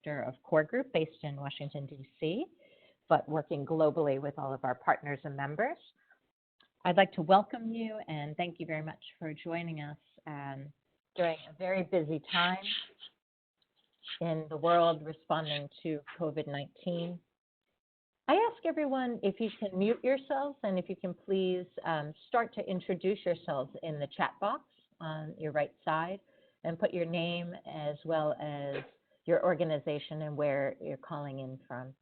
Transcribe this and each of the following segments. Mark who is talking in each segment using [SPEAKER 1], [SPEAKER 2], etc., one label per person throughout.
[SPEAKER 1] Director of Core Group based in Washington, D.C., but working globally with all of our partners and members. I'd like to welcome you and thank you very much for joining us during a very busy time in the world responding to COVID-19. I ask everyone if you can mute yourselves and if you can please start to introduce yourselves in the chat box on your right side and put your name as well as your organization and where you're calling in from.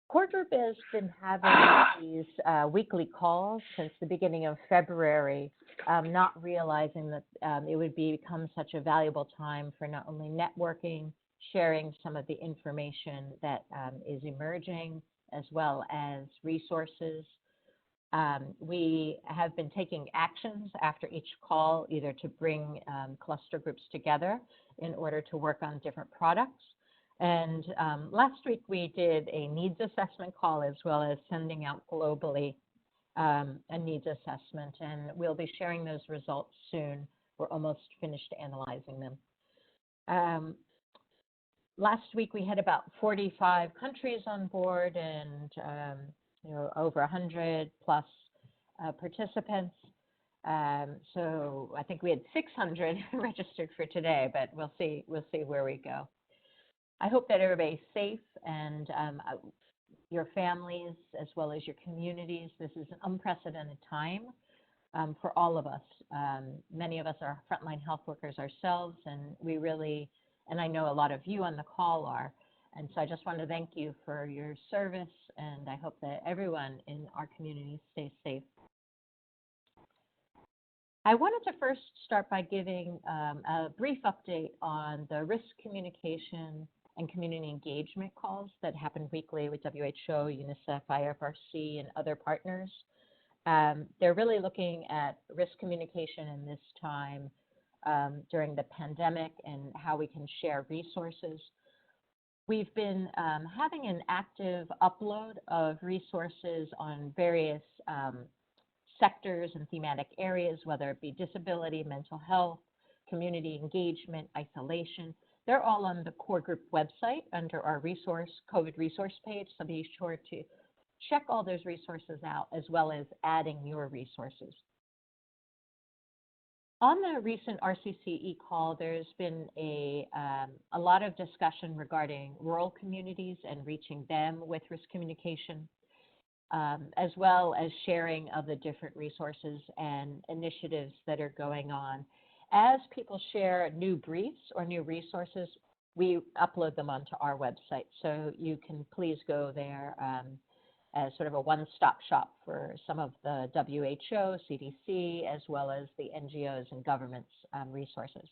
[SPEAKER 1] Core Group has been having these weekly calls since the beginning of February, not realizing that it would become such a valuable time for not only networking, sharing some of the information that is emerging, as well as resources. We have been taking actions after each call, either to bring cluster groups together in order to work on different products. And last week we did a needs assessment call as well as sending out globally a needs assessment, and we'll be sharing those results soon. We're almost finished analyzing them. Last week we had about 45 countries on board and over 100 plus participants. So I think we had 600 registered for today, but we'll see where we go. I hope that everybody's safe and your families as well as your communities. This is an unprecedented time for all of us. Many of us are frontline health workers ourselves, and we really, and I know a lot of you on the call are. And so I just want to thank you for your service, and I hope that everyone in our community stays safe. I wanted to first start by giving a brief update on the risk communication and community engagement calls that happen weekly with WHO, UNICEF, IFRC, and other partners. They're really looking at risk communication in this time during the pandemic and how we can share resources. We've been having an active upload of resources on various sectors and thematic areas, whether it be disability, mental health, community engagement, isolation. They're all on the Core Group website under our COVID resource page, so be sure to check all those resources out as well as adding your resources. On the recent RCCE call, there's been a lot of discussion regarding rural communities and reaching them with risk communication, as well as sharing of the different resources and initiatives that are going on. As people share new briefs or new resources, we upload them onto our website. So you can please go there as sort of a one-stop shop for some of the WHO, CDC, as well as the NGOs and governments resources.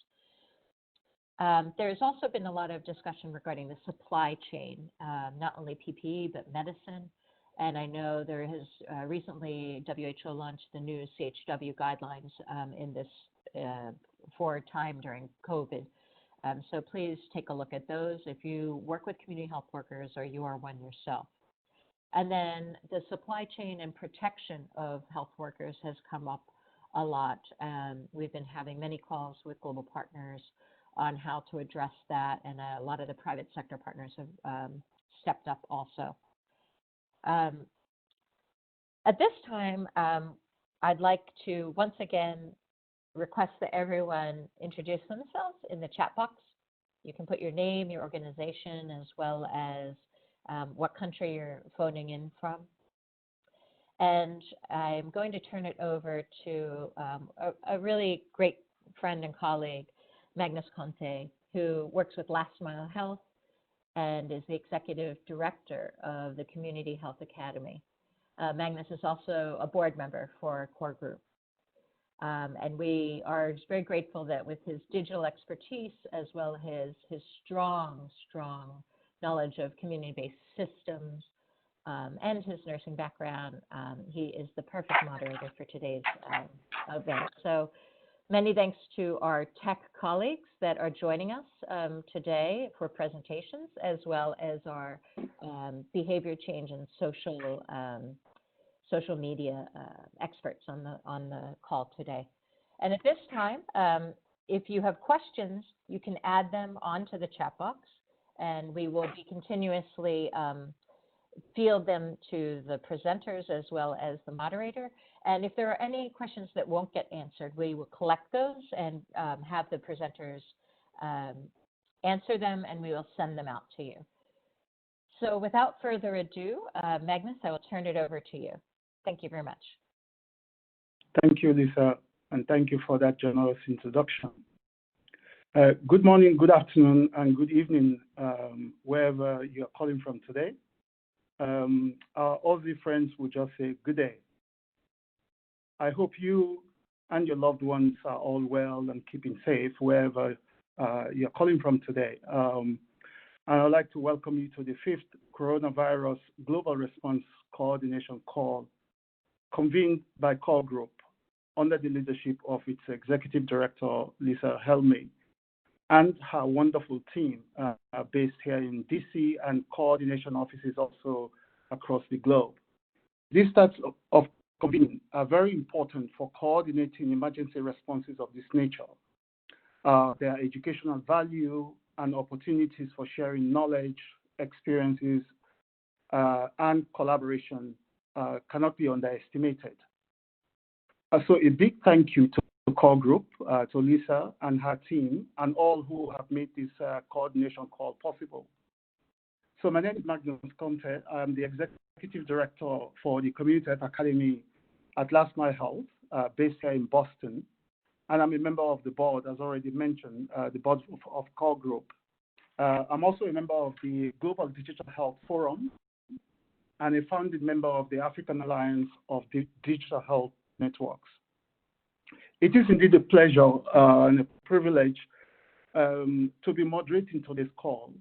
[SPEAKER 1] There's also been a lot of discussion regarding the supply chain, not only PPE, but medicine. And I know there has recently, WHO launched the new CHW guidelines in this for time during COVID. So please take a look at those if you work with community health workers or you are one yourself. And then the supply chain and protection of health workers has come up a lot. We've been having many calls with global partners on how to address that, and a lot of the private sector partners have stepped up also. At this time, I'd like to once again request that everyone introduce themselves in the chat box. You can put your name, your organization, as well as what country you're phoning in from. And I'm going to turn it over to a really great friend and colleague, Magnus Conteh, who works with Last Mile Health and is the executive director of the Community Health Academy. Magnus is also a board member for Core Group. And we are very grateful that with his digital expertise, as well as his strong knowledge of community-based systems and his nursing background, he is the perfect moderator for today's event. So many thanks to our tech colleagues that are joining us today for presentations, as well as our behavior change and social media experts on the call today. And at this time, if you have questions, you can add them onto the chat box, and we will be continuously field them to the presenters as well as the moderator. And if there are any questions that won't get answered, we will collect those and have the presenters answer them, and we will send them out to you. So without further ado, Magnus, I will turn it over to you. Thank you very much.
[SPEAKER 2] Thank you, Lisa, and thank you for that generous introduction. Good morning, good afternoon, and good evening, wherever you are calling from today. Our Aussie friends will just say good day. I hope you and your loved ones are all well and keeping safe wherever you're calling from today. And I'd like to welcome you to the 5th Coronavirus Global Response Coordination Call, convened by Call Group under the leadership of its Executive Director, Lisa Hilmi, and her wonderful team based here in DC and coordination offices also across the globe. These types of convening are very important for coordinating emergency responses of this nature. Their educational value and opportunities for sharing knowledge, experiences, and collaboration cannot be underestimated. So a big thank you to the Call Group, to Lisa and her team, and all who have made this coordination call possible. So my name is Magnus Conteh. I'm the Executive Director for the Community Health Academy at Last Mile Health, based here in Boston. And I'm a member of the board, as already mentioned, the board of Call Group. I'm also a member of the Global Digital Health Forum and a founding member of the African Alliance of Digital Health Networks. It is indeed a pleasure and a privilege to be moderating today's call,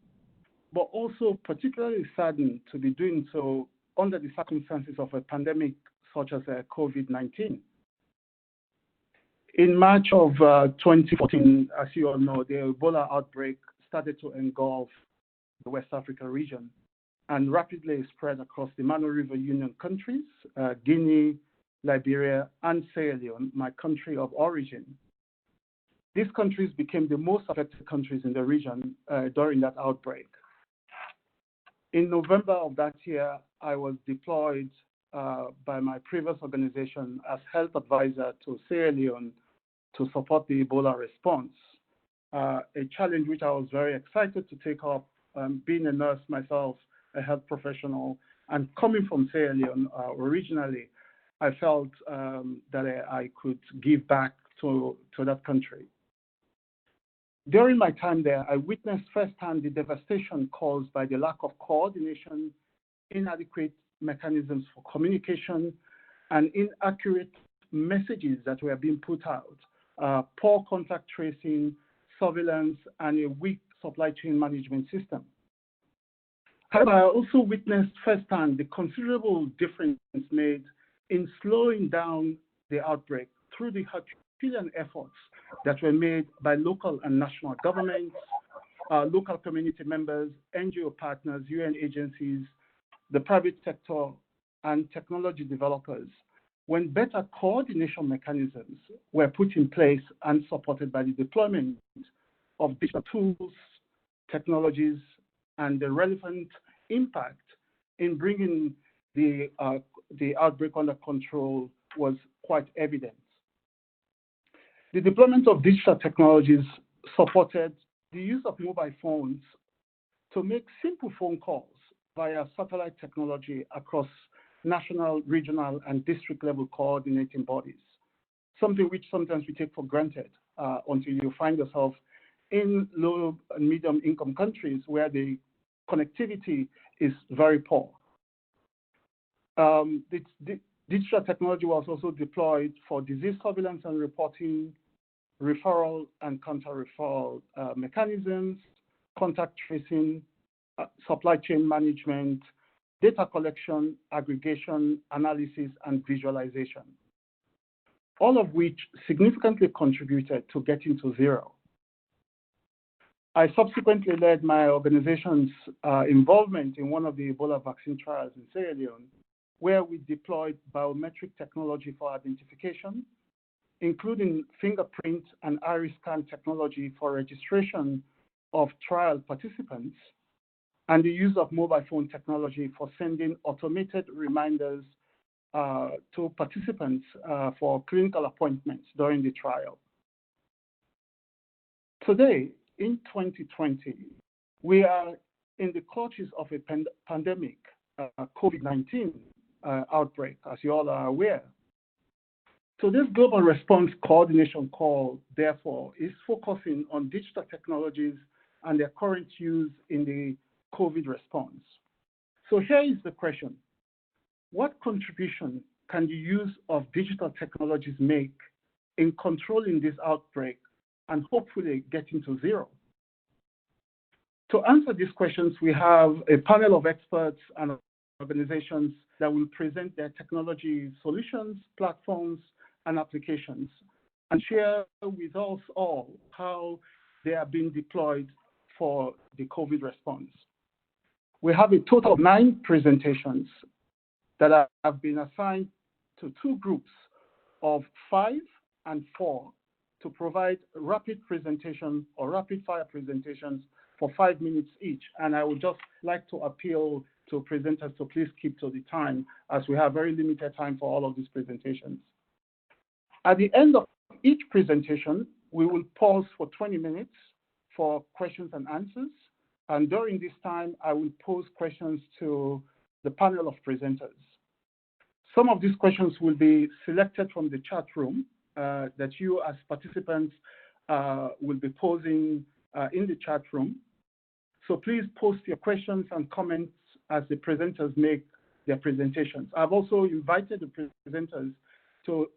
[SPEAKER 2] but also particularly saddened to be doing so under the circumstances of a pandemic such as COVID-19. In March of 2014, as you all know, the Ebola outbreak started to engulf the West Africa region and rapidly spread across the Mano River Union countries, Guinea, Liberia, and Sierra Leone, my country of origin. These countries became the most affected countries in the region during that outbreak. In November of that year, I was deployed by my previous organization as health advisor to Sierra Leone to support the Ebola response, a challenge which I was very excited to take up, being a nurse myself, a health professional, and coming from Sierra Leone originally, I felt that I could give back to that country. During my time there, I witnessed firsthand the devastation caused by the lack of coordination, inadequate mechanisms for communication, and inaccurate messages that were being put out, poor contact tracing, surveillance, and a weak supply chain management system. However, I also witnessed firsthand the considerable difference made in slowing down the outbreak through the Herculean efforts that were made by local and national governments, local community members, NGO partners, UN agencies, the private sector, and technology developers, when better coordination mechanisms were put in place and supported by the deployment of digital tools, technologies, and the relevant impact in bringing the outbreak under control was quite evident. The deployment of digital technologies supported the use of mobile phones to make simple phone calls via satellite technology across national, regional, and district level coordinating bodies, something which sometimes we take for granted until you find yourself in low and medium income countries where the connectivity is very poor. Digital technology was also deployed for disease surveillance and reporting, referral and counter-referral mechanisms, contact tracing, supply chain management, data collection, aggregation, analysis, and visualization, all of which significantly contributed to getting to zero. I subsequently led my organization's involvement in one of the Ebola vaccine trials in Sierra Leone, where we deployed biometric technology for identification, including fingerprint and iris scan technology for registration of trial participants, and the use of mobile phone technology for sending automated reminders to participants for clinical appointments during the trial. Today, in 2020, we are in the clutches of a pandemic, COVID-19 outbreak, as you all are aware. So this global response coordination call, therefore, is focusing on digital technologies and their current use in the COVID response. So here is the question. What contribution can the use of digital technologies make in controlling this outbreak and hopefully getting to zero? To answer these questions, we have a panel of experts and organizations that will present their technology solutions, platforms, and applications, and share with us all how they are being deployed for the COVID response. We have a total of 9 presentations that have been assigned to 2 groups of 5 and 4 to provide rapid presentation or rapid fire presentations for 5 minutes each. And I would just like to appeal to presenters to please keep to the time, as we have very limited time for all of these presentations. At the end of each presentation, we will pause for 20 minutes for questions and answers. And during this time, I will pose questions to the panel of presenters. Some of these questions will be selected from the chat room that you as participants will be posing in the chat room. So please post your questions and comments as the presenters make their presentations. I've also invited the presenters to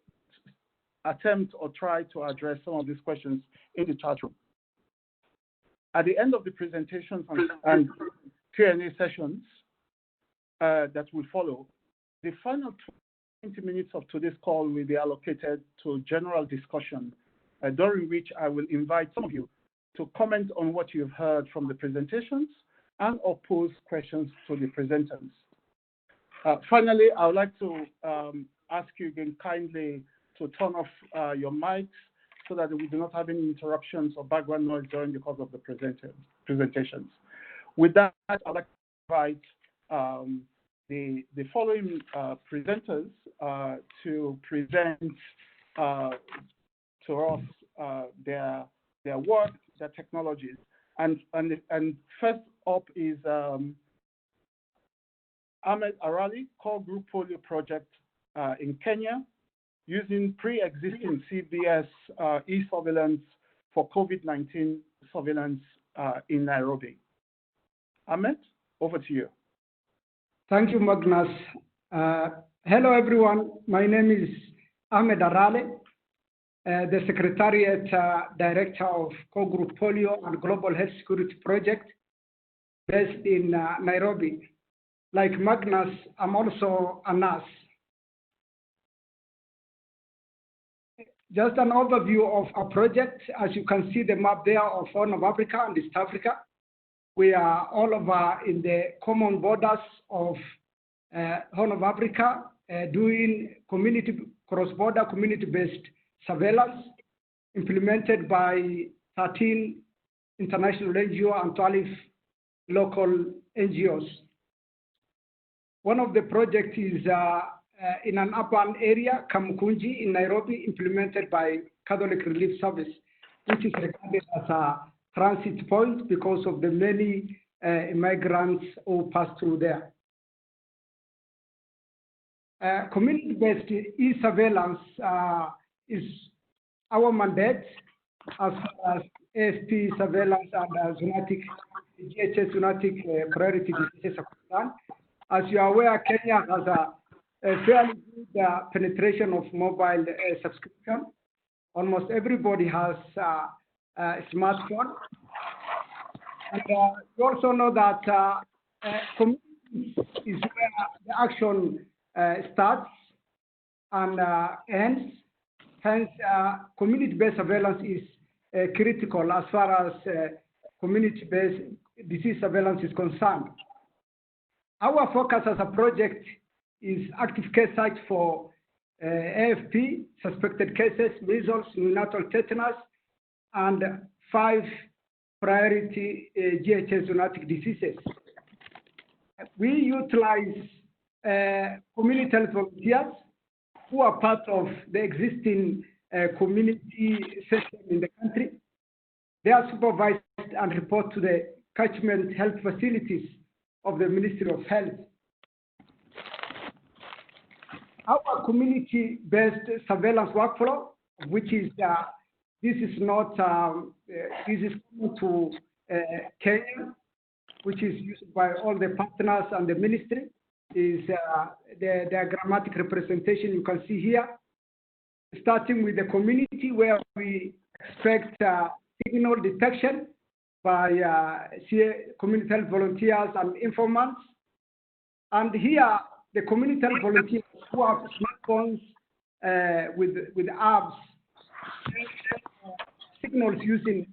[SPEAKER 2] attempt or try to address some of these questions in the chat room. At the end of the presentations and Q&A sessions that will follow, the final 20 minutes of today's call will be allocated to general discussion, during which I will invite some of you to comment on what you've heard from the presentations and or pose questions to the presenters. Finally, I would like to ask you again kindly to turn off your mics so that we do not have any interruptions or background noise during the course of the presentations. With that, I'd like to invite the following presenters to present to us their work, their technologies. And first up is Ahmed Arali, Core Group Polio Project in Kenya, using pre-existing CBS e-surveillance for COVID-19 surveillance in Nairobi. Ahmed, over to you.
[SPEAKER 3] Thank you, Magnus. Hello, everyone. My name is Ahmed Arale, the Secretariat Director of Core Group Polio and Global Health Security Project based in Nairobi. Like Magnus, I'm also a nurse. Just an overview of our project. As you can see the map there of Horn of Africa and East Africa. We are all over in the common borders of Horn of Africa, doing cross-border community-based surveillance implemented by 13 international NGOs and 12 local NGOs. One of the projects is in an urban area, Kamukunji in Nairobi, implemented by Catholic Relief Service, which is regarded as a transit point because of the many immigrants who pass through there. Community-based e-surveillance is our mandate as far as AFP surveillance and GHS zoonotic priority diseases are concerned. As you are aware, Kenya has a fairly good penetration of mobile subscription. Almost everybody has a smartphone. And you also know that community is where the action starts and ends. Hence, community-based surveillance is critical as far as community-based disease surveillance is concerned. Our focus as a project is active case sites for AFP, suspected cases, measles, neonatal tetanus, and 5 priority GHS zoonotic diseases. We utilize community health volunteers who are part of the existing community system in the country. They are supervised and report to the catchment health facilities of the Ministry of Health. Our community-based surveillance workflow, which is this is not this is common to Kenya, which is used by all the partners and the ministry, is the diagrammatic representation you can see here, starting with the community where we expect signal detection by community health volunteers and informants. And here, the community health volunteers who have smartphones with apps, signals using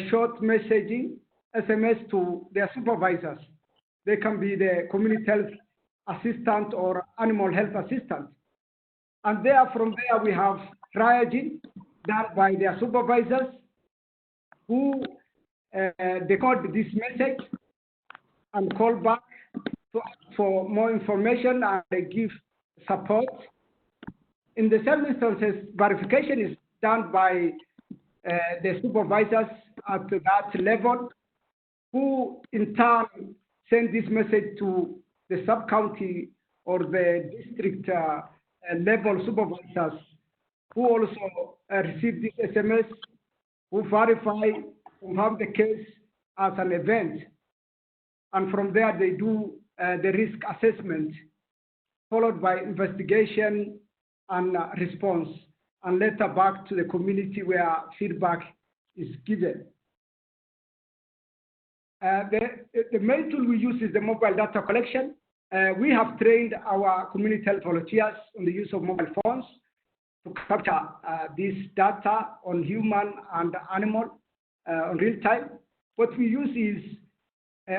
[SPEAKER 3] short messaging, SMS to their supervisors. They can be the community health assistant or animal health assistant. And there, from there, we have triaging done by their supervisors who decode this message and call back for more information and give support. In the same instances, verification is done by the supervisors at that level, who in turn send this message to the sub-county or the district level supervisors, who also receive this SMS, who verify, who have the case as an event. And from there, they do the risk assessment, followed by investigation and response, and later back to the community where feedback is given. The main tool we use is the mobile data collection. We have trained our community health volunteers on the use of mobile phones to capture this data on human and animal on real time. What we use is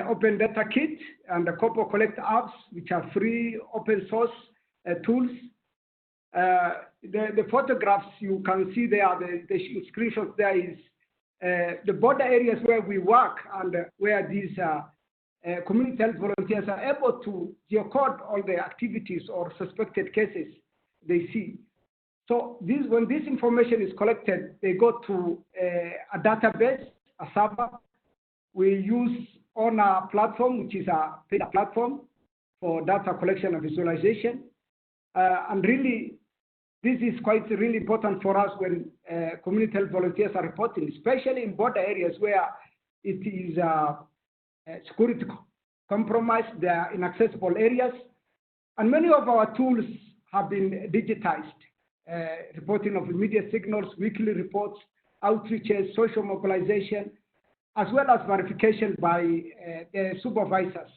[SPEAKER 3] Open Data Kit and the Corpo Collect apps, which are free open source tools. The photographs you can see there, the screenshots there is the border areas where we work and where these community health volunteers are able to geocode all the activities or suspected cases they see. So when this information is collected, they go to a database, a server. We use on a platform, which is a paid platform for data collection and visualization. And really, this is quite really important for us when community health volunteers are reporting, especially in border areas where it is security compromised, they are inaccessible areas. And many of our tools have been digitized, reporting of immediate signals, weekly reports, outreaches, social mobilization, as well as verification by the supervisors.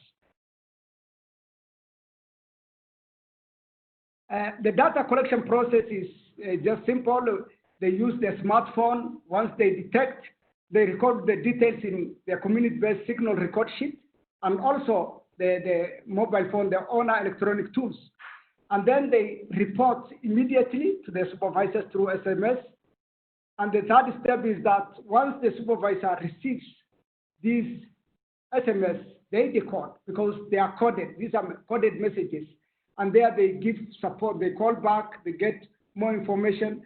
[SPEAKER 3] The data collection process is just simple. They use their smartphone. Once they detect, they record the details in their community-based signal record sheet, and also the mobile phone, their own electronic tools. And then they report immediately to their supervisors through SMS. And the third step is that once the supervisor receives these SMS, they decode because they are coded. These are coded messages. And there they give support, they call back, they get more information.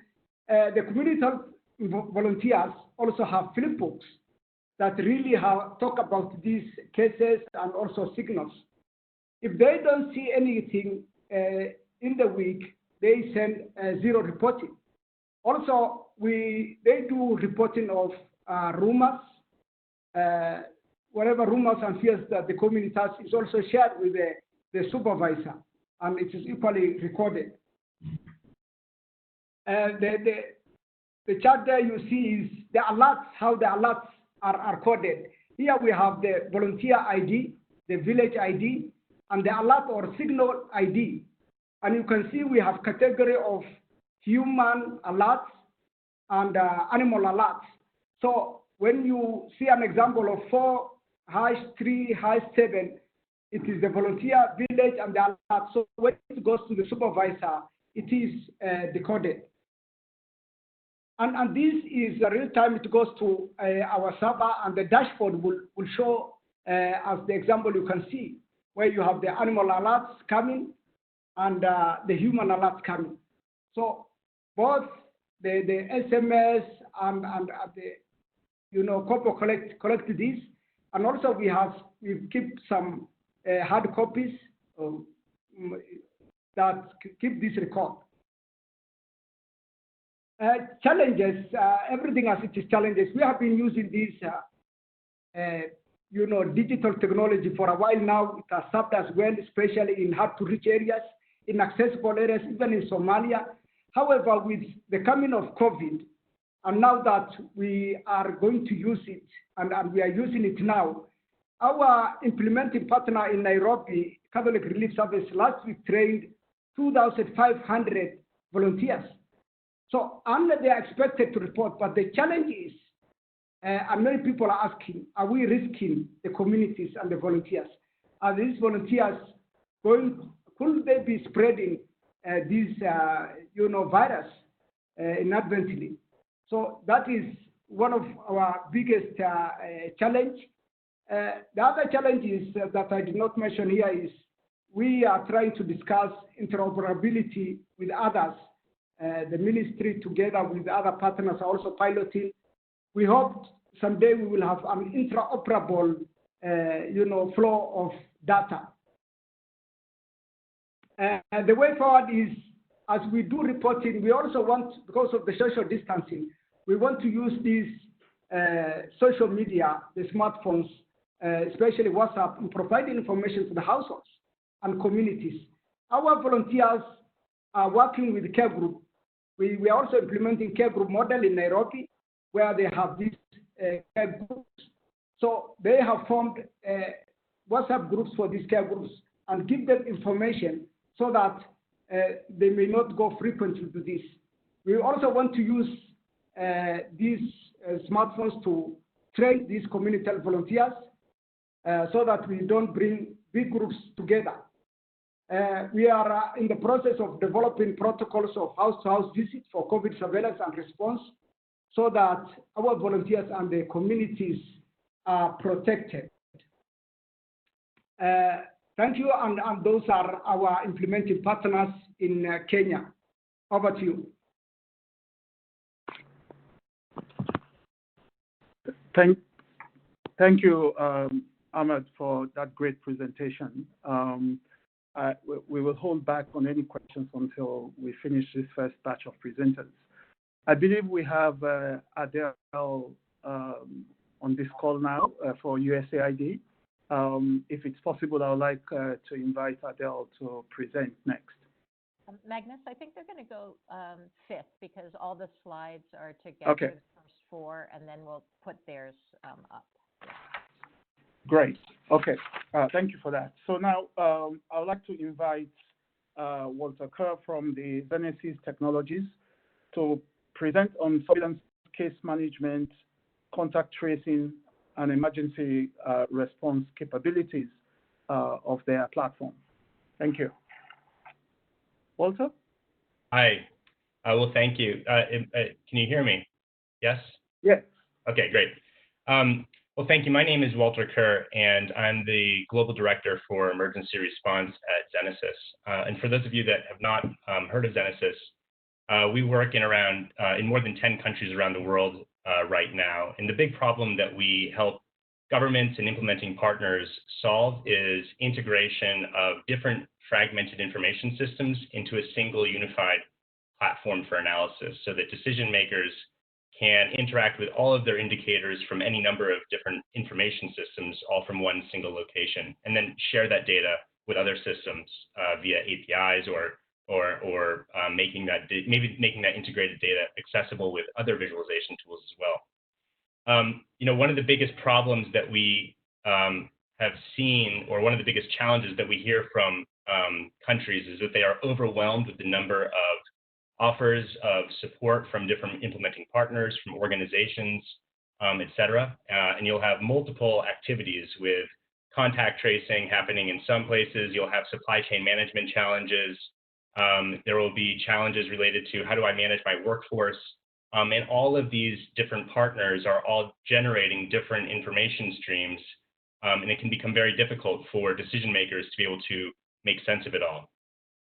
[SPEAKER 3] The community health volunteers also have flip books that really talk about these cases and also signals. If they don't see anything in the week, they send zero reporting. Also, they do reporting of rumors. Whatever rumors and fears that the community has is also shared with the supervisor, and it is equally recorded. The chart there you see is the alerts, how the alerts are coded. Here we have the volunteer ID, the village ID, and the alert or signal ID. And you can see we have category of human alerts and animal alerts. So when you see an example of 4-3-7, it is the volunteer, village, and the alert. So when it goes to the supervisor, it is decoded. And this is real time. It goes to our server, and the dashboard will show, as the example you can see, where you have the animal alerts coming and the human alerts coming. So both the SMS and the Corpo collect this, and also we keep some hard copies that keep this record. Challenges, everything as it is challenges. We have been using this, digital technology for a while now. It has served us well, especially in hard-to-reach areas, inaccessible areas, even in Somalia. However, with the coming of COVID, and now that we are going to use it, and we are using it now, our implementing partner in Nairobi, Catholic Relief Service, last week trained 2,500 volunteers. So, and they are expected to report, but the challenge is, and many people are asking, are we risking the communities and the volunteers? Are these volunteers could they be spreading this, virus inadvertently? So that is one of our biggest challenge. The other challenge is that I did not mention here is we are trying to discuss interoperability with others. The ministry, together with other partners, are also piloting. We hope someday we will have an interoperable, flow of data. The way forward is, as we do reporting, we also want, because of the social distancing, we want to use these social media, the smartphones, especially WhatsApp, in providing information to the households and communities. Our volunteers are working with the care group. We are also implementing care group model in Nairobi, where they have these care groups. So they have formed WhatsApp groups for these care groups and give them information so that they may not go frequently to this. We also want to use these smartphones to train these community volunteers so that we don't bring big groups together. We are in the process of developing protocols of house-to-house visits for COVID surveillance and response so that our volunteers and the communities are protected. Thank you, and those are our implementing partners in Kenya. Over to you.
[SPEAKER 2] Thank you, Ahmed, for that great presentation. We will hold back on any questions until we finish this first batch of presenters. I believe we have Adele on this call now for USAID. If it's possible, I would like to invite Adele to present next.
[SPEAKER 1] Magnus, I think they're going to go fifth because all the slides are together, okay. The first four, and then we'll put theirs up.
[SPEAKER 2] Great. Okay. Thank you for that. So now I would like to invite Walter Kerr from the Zenysis Technologies to present on surveillance case management, contact tracing, and emergency response capabilities of their platform. Thank you. Walter?
[SPEAKER 4] Hi. Well, thank you. Can you hear me? Yes?
[SPEAKER 2] Yes.
[SPEAKER 4] Okay, great. Well, thank you. My name is Walter Kerr, and I'm the Global Director for Emergency Response at Zenysis. And for those of you that have not heard of Zenysis, we work in more than 10 countries around the world right now. And the big problem that we help governments and implementing partners solve is integration of different fragmented information systems into a single unified platform for analysis so that decision makers can interact with all of their indicators from any number of different information systems, all from one single location, and then share that data with other systems via APIs or making that integrated data accessible with other visualization tools as well. One of the biggest problems that we have seen, or one of the biggest challenges that we hear from countries, is that they are overwhelmed with the number of offers of support from different implementing partners, from organizations, et cetera. And you'll have multiple activities with contact tracing happening in some places. You'll have supply chain management challenges. There will be challenges related to how do I manage my workforce. And all of these different partners are all generating different information streams, and it can become very difficult for decision makers to be able to make sense of it all.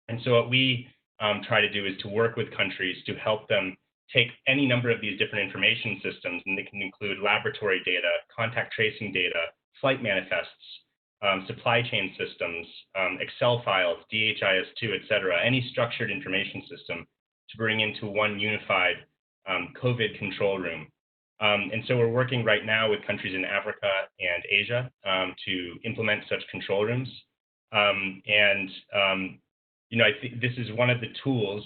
[SPEAKER 4] And so what we try to do is to work with countries to help them take any number of these different information systems, and they can include laboratory data, contact tracing data, flight manifests, supply chain systems, Excel files, DHIS2, et cetera, any structured information system to bring into one unified COVID control room. And so we're working right now with countries in Africa and Asia to implement such control rooms. You know, I think this is one of the tools,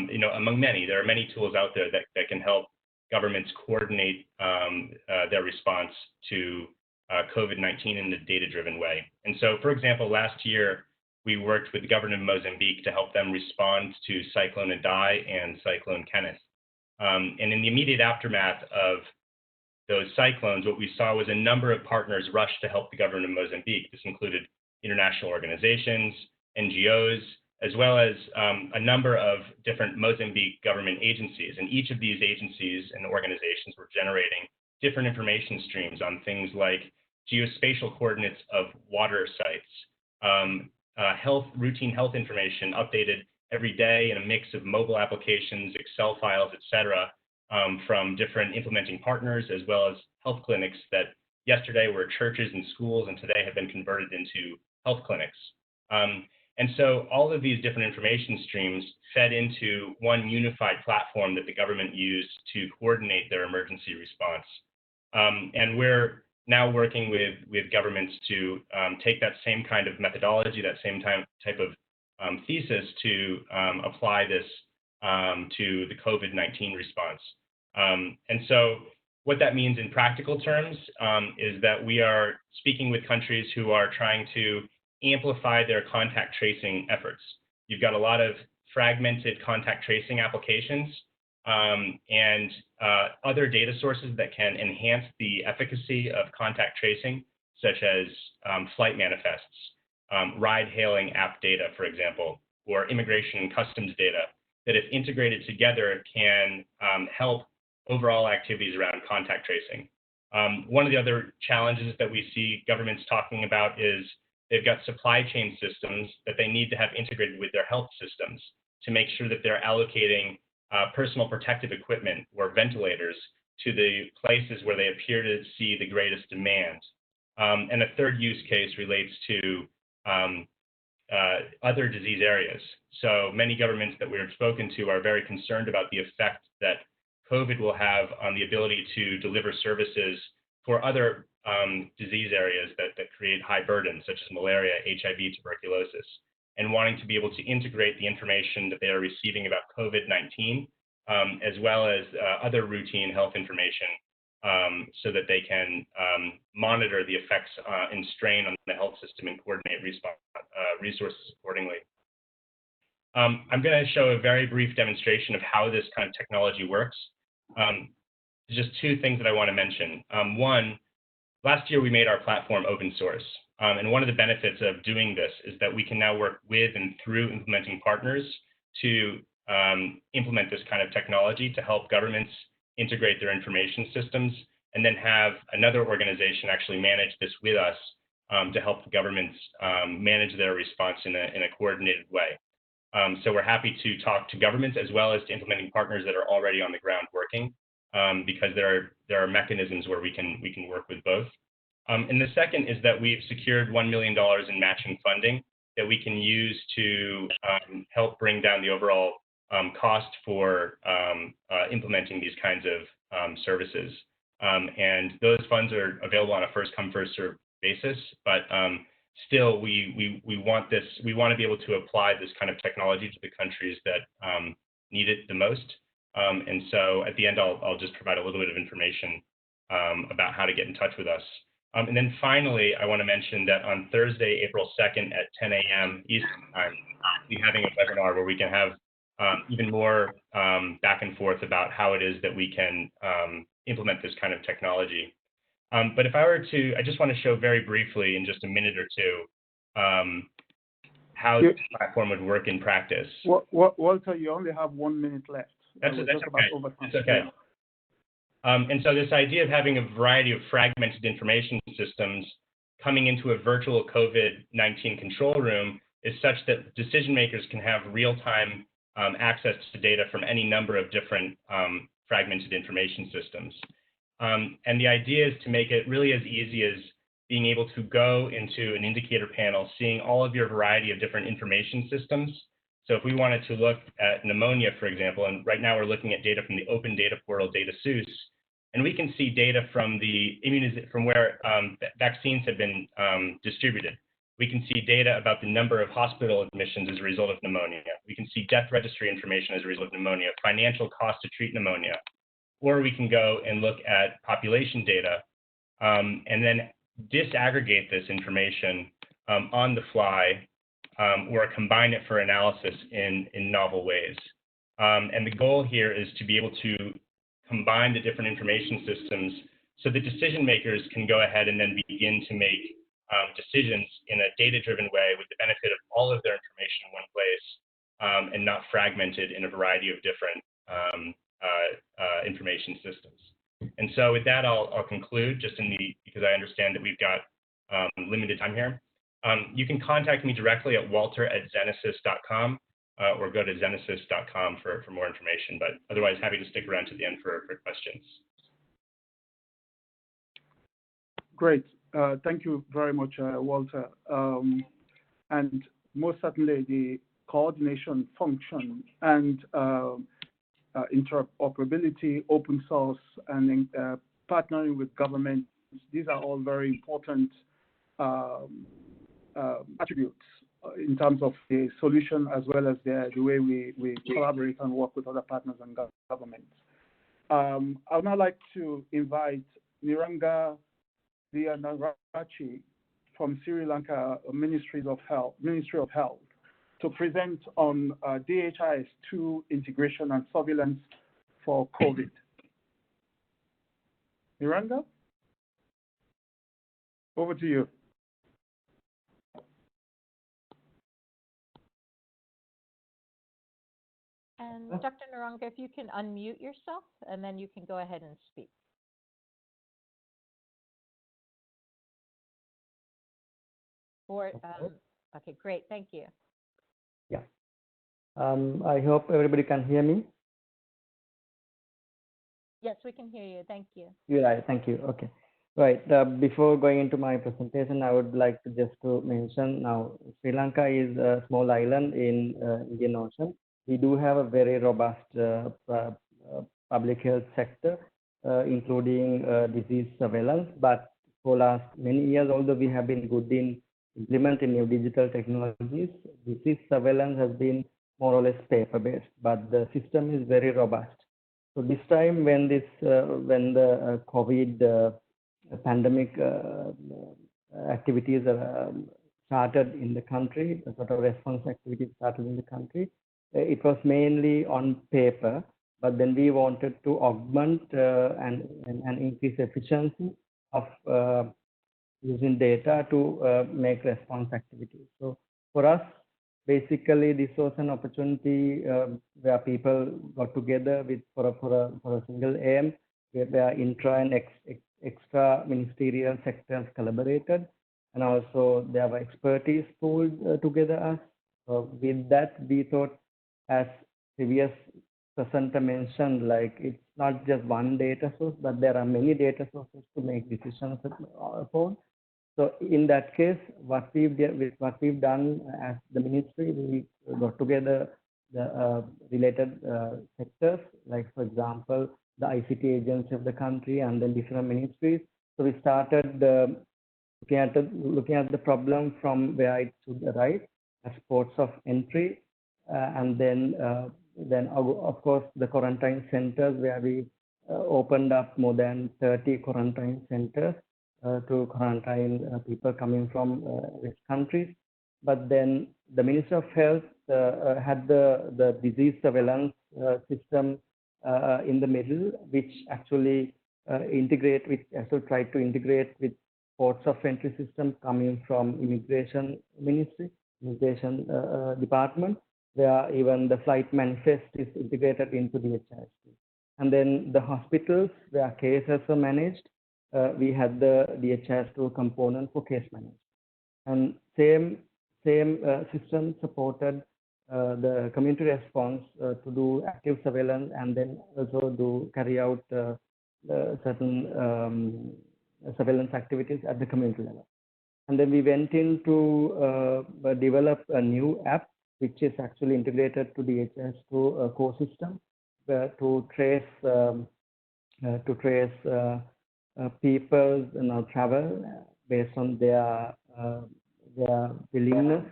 [SPEAKER 4] you know, among many. There are many tools out there that can help governments coordinate their response to COVID-19 in a data-driven way. And so, for example, last year, we worked with the government of Mozambique to help them respond to Cyclone Idai and Cyclone Kenneth. And in the immediate aftermath of those cyclones, what we saw was a number of partners rush to help the government of Mozambique. This included international organizations, NGOs, as well as a number of different Mozambique government agencies. And each of these agencies and organizations were generating different information streams on things like geospatial coordinates of water sites, routine health information updated every day in a mix of mobile applications, Excel files, et cetera, from different implementing partners, as well as health clinics that yesterday were churches and schools and today have been converted into health clinics. And so all of these different information streams fed into one unified platform that the government used to coordinate their emergency response. And we're now working with governments to take that same kind of methodology, that same type of thesis to apply this to the COVID-19 response. And so what that means in practical terms is that we are speaking with countries who are trying to amplify their contact tracing efforts. You've got a lot of fragmented contact tracing applications and other data sources that can enhance the efficacy of contact tracing, such as flight manifests, ride-hailing app data, for example, or immigration and customs data that, if integrated together, can help overall activities around contact tracing. One of the other challenges that we see governments talking about is they've got supply chain systems that they need to have integrated with their health systems to make sure that they're allocating personal protective equipment or ventilators to the places where they appear to see the greatest demand. And a third use case relates to other disease areas. So many governments that we've spoken to are very concerned about the effect that COVID will have on the ability to deliver services for other disease areas that create high burdens, such as malaria, HIV, tuberculosis, and wanting to be able to integrate the information that they are receiving about COVID-19, as well as other routine health information, so that they can monitor the effects and strain on the health system and coordinate resources accordingly. I'm going to show a very brief demonstration of how this kind of technology works. Just two things that I want to mention. One, last year we made our platform open source. And one of the benefits of doing this is that we can now work with and through implementing partners to implement this kind of technology to help governments integrate their information systems, and then have another organization actually manage this with us to help the governments manage their response in a coordinated way. So we're happy to talk to governments as well as to implementing partners that are already on the ground working, because there are mechanisms where we can work with both. And the second is that we've secured $1 million in matching funding that we can use to help bring down the overall cost for implementing these kinds of services. And those funds are available on a first come, first served basis, but still we want to be able to apply this kind of technology to the countries that need it the most. And so at the end, I'll just provide a little bit of information about how to get in touch with us. And then finally, I want to mention that on Thursday, April 2nd at 10 a.m. Eastern Time, we'll be having a webinar where we can have even more back and forth about how it is that we can implement this kind of technology. But if I were to, I just want to show very briefly in just a minute or two how this platform would work in practice.
[SPEAKER 2] Walter, you only have 1 minute left.
[SPEAKER 4] That's okay. That's okay. And so this idea of having a variety of fragmented information systems coming into a virtual COVID-19 control room is such that decision makers can have real-time access to data from any number of different fragmented information systems. And the idea is to make it really as easy as being able to go into an indicator panel, seeing all of your variety of different information systems. So if we wanted to look at pneumonia, for example, and right now we're looking at data from the open data portal, DataSeuss, and we can see data from from where vaccines have been distributed. We can see data about the number of hospital admissions as a result of pneumonia. We can see death registry information as a result of pneumonia, financial cost to treat pneumonia. Or we can go and look at population data and then disaggregate this information on the fly or combine it for analysis in novel ways. And the goal here is to be able to combine the different information systems so that decision makers can go ahead and then begin to make decisions in a data-driven way with the benefit of all of their information in one place and not fragmented in a variety of different information systems. And so with that, I'll conclude just because I understand that we've got limited time here. You can contact me directly at walter@zenysis.com or go to zenysis.com for more information, but otherwise happy to stick around to the end for questions.
[SPEAKER 2] Great. Thank you very much, Walter. And most certainly the coordination function and interoperability, open source, and partnering with government, these are all very important attributes in terms of the solution as well as the way we collaborate and work with other partners and governments. I would now like to invite Niranga Diyanarachi from Sri Lanka Ministry of Health to present on DHIS2 integration and surveillance for COVID. Niranga, over to you.
[SPEAKER 1] And Dr. Niranga, if you can unmute yourself, and then you can go ahead and speak. Okay, great, thank you.
[SPEAKER 5] Yeah. I hope everybody can hear me.
[SPEAKER 1] Yes, we can hear you. Thank you.
[SPEAKER 5] You're right. Thank you. Okay. Right. Before going into my presentation, I would like to just to mention now Sri Lanka is a small island in Indian Ocean. We do have a very robust public health sector, including disease surveillance. But for last many years, although we have been good in implementing new digital technologies, disease surveillance has been more or less paper-based, but the system is very robust. So this time, when the COVID pandemic activities started in the country, the sort of response activities started in the country, it was mainly on paper. But then we wanted to augment and increase efficiency of using data to make response activities. So for us, basically, this was an opportunity where people got together for a single aim, where intra and extra ministerial sectors collaborated, and also there were expertise pooled together. With that, we thought, as previous presenter mentioned, like it's not just one data source, but there are many data sources to make decisions upon. So in that case, what we've done as the ministry, we got together the related sectors, like for example, the ICT agency of the country and then different ministries. So we started looking at the problem from where it should arise as ports of entry, and then of course the quarantine centers, where we opened up more than 30 quarantine centers to quarantine people coming from risk countries. But then the Ministry of Health had the disease surveillance system in the middle, which actually tried to integrate with ports of entry system coming from Immigration Ministry, immigration department, where even the flight manifest is integrated into DHIS2. And then the hospitals where cases are managed, we had the DHIS2 component for case management. And same system supported the community response to do active surveillance and then also carry out certain surveillance activities at the community level. And then we went into develop a new app which is actually integrated to DHIS2 core system to trace people's travel based on their willingness,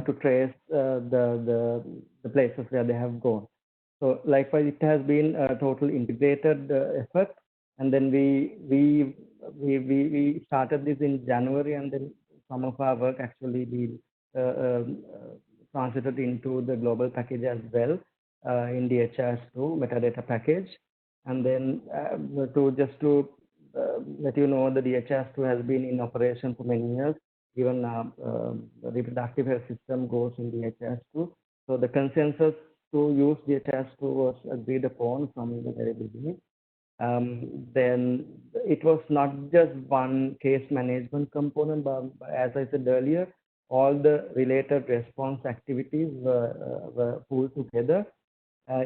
[SPEAKER 5] to trace the places where they have gone. So likewise, it has been a total integrated effort. And then we started this in January, and then some of our work actually be translated into the global package as well in DHIS2 metadata package. And then to let you know, the DHIS2 has been in operation for many years. Even the reproductive health system goes in DHIS2. So the consensus to use DHIS2 was agreed upon from the very beginning. Then it was not just one case management component, but as I said earlier, all the related response activities were pulled together,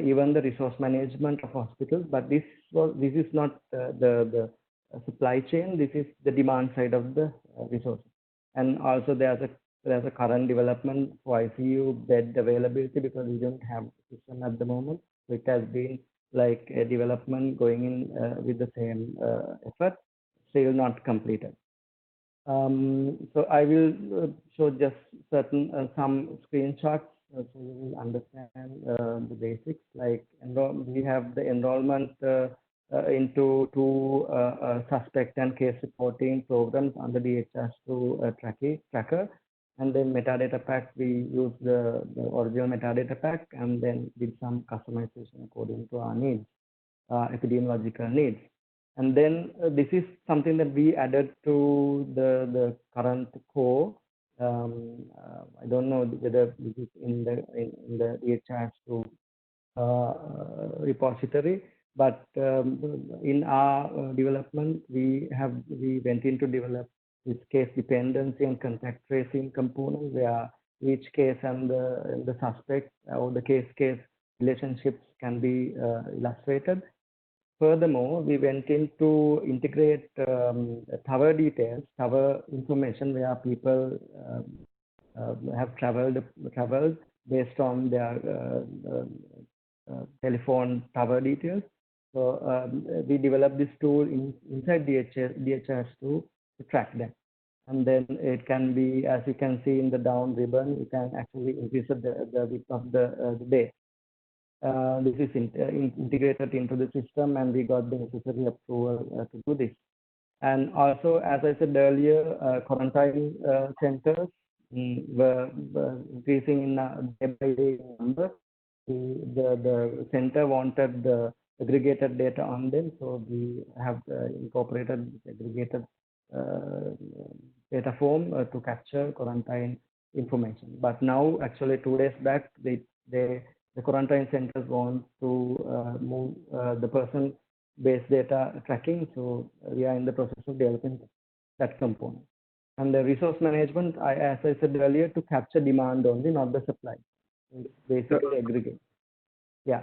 [SPEAKER 5] even the resource management of hospitals. But this is not the supply chain. This is the demand side of the resources. And also there's a current development for ICU bed availability, because we don't have a system at the moment. So it has been like a development going in with the same effort, still not completed. So I will show just some screenshots so you will understand the basics. Like we have the enrollment into two suspect and case reporting programs under the DHIS2 tracker. And then metadata pack, we use the original metadata pack and then did some customization according to our needs, epidemiological needs. And then this is something that we added to the current core. I don't know whether this is in the DHIS2 repository, but in our development, we went into develop this case dependency and contact tracing component, where each case and the suspect or the case relationships can be illustrated. Furthermore, we went into integrate tower details, tower information, where people have traveled based on their telephone tower details. So we developed this tool inside DHIS2 to track them. And then it can be, as you can see in the down ribbon, you can actually increase the width of the day. This is integrated into the system, and we got the necessary approval to do this. And also, as I said earlier, quarantine centers were increasing in day by day number. The center wanted the aggregated data on them, so we have incorporated this aggregated data form to capture quarantine information. But now, actually, 2 days back, the quarantine centers want to move the person-based data tracking. So we are in the process of developing that component. And the resource management, as I said earlier, to capture demand only, not the supply. Basically aggregate. Yeah.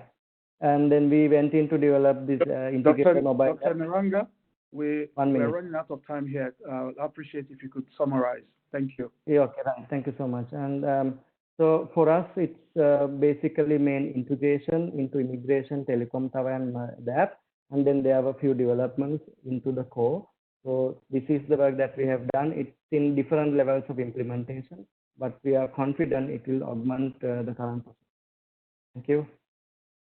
[SPEAKER 5] And then we went in to develop this integrated mobile.
[SPEAKER 2] Dr. Naranga, we're running out of time here. I'd appreciate if you could summarize. Thank you.
[SPEAKER 5] Yeah, okay, thank you so much. And so for us, it's basically main integration into immigration, telecom tower, and the app. And then there are a few developments into the core. So this is the work that we have done. It's in different levels of implementation, but we are confident it will augment the current process. Thank you.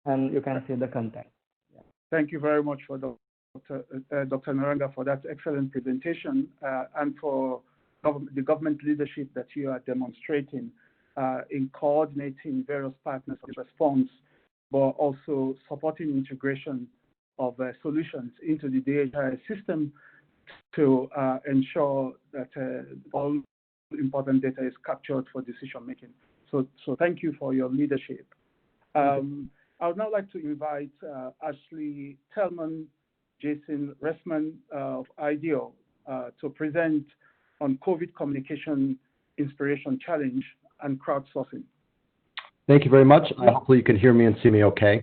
[SPEAKER 5] And you can see the content. Yeah.
[SPEAKER 2] Thank you very much for Dr. Naranga for that excellent presentation and for the government leadership that you are demonstrating in coordinating various partners' response, but also supporting integration of solutions into the DHIS system to ensure that all important data is captured for decision making. So thank you for your leadership. I would now like to invite Ashley Tellman, Jason Ressman of IDEO to present on COVID Communication Inspiration Challenge and crowdsourcing.
[SPEAKER 6] Thank you very much. Hopefully you can hear me and see me okay.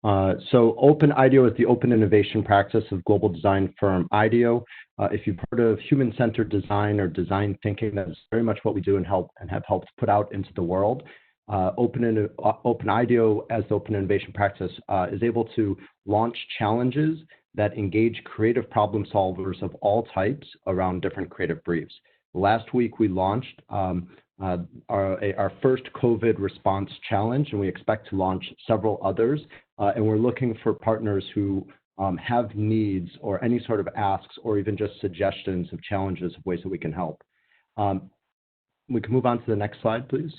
[SPEAKER 6] So Open IDEO is the open innovation practice of global design firm IDEO. If you've heard of human-centered design or design thinking, that is very much what we do and have helped put out into the world. Open IDEO, as the open innovation practice, is able to launch challenges that engage creative problem solvers of all types around different creative briefs. Last week, we launched our first COVID response challenge, and we expect to launch several others. And we're looking for partners who have needs or any sort of asks or even just suggestions of challenges of ways that we can help. We can move on to the next slide, please.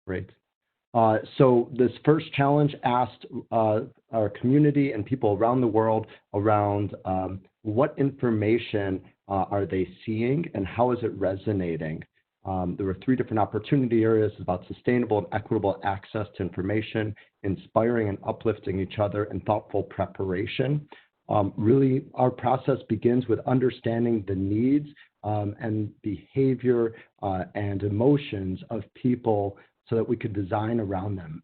[SPEAKER 6] Great. So this first challenge asked our community and people around the world around what information are they seeing and how is it resonating? There were 3 different opportunity areas about sustainable and equitable access to information, inspiring and uplifting each other, and thoughtful preparation. Really, our process begins with understanding the needs and behavior and emotions of people so that we could design around them.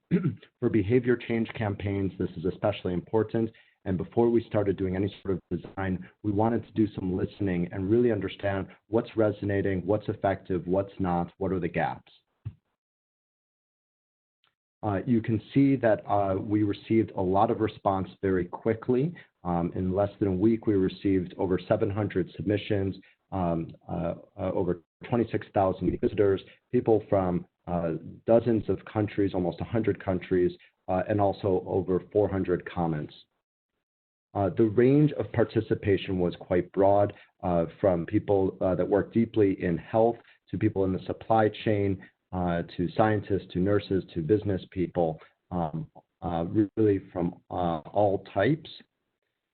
[SPEAKER 6] For behavior change campaigns, this is especially important. And before we started doing any sort of design, we wanted to do some listening and really understand what's resonating, what's effective, what's not, what are the gaps. You can see that we received a lot of response very quickly. In less than a week, we received over 700 submissions, over 26,000 visitors, people from dozens of countries, almost 100 countries, and also over 400 comments. The range of participation was quite broad, from people that work deeply in health to people in the supply chain, to scientists, to nurses, to business people, really from all types.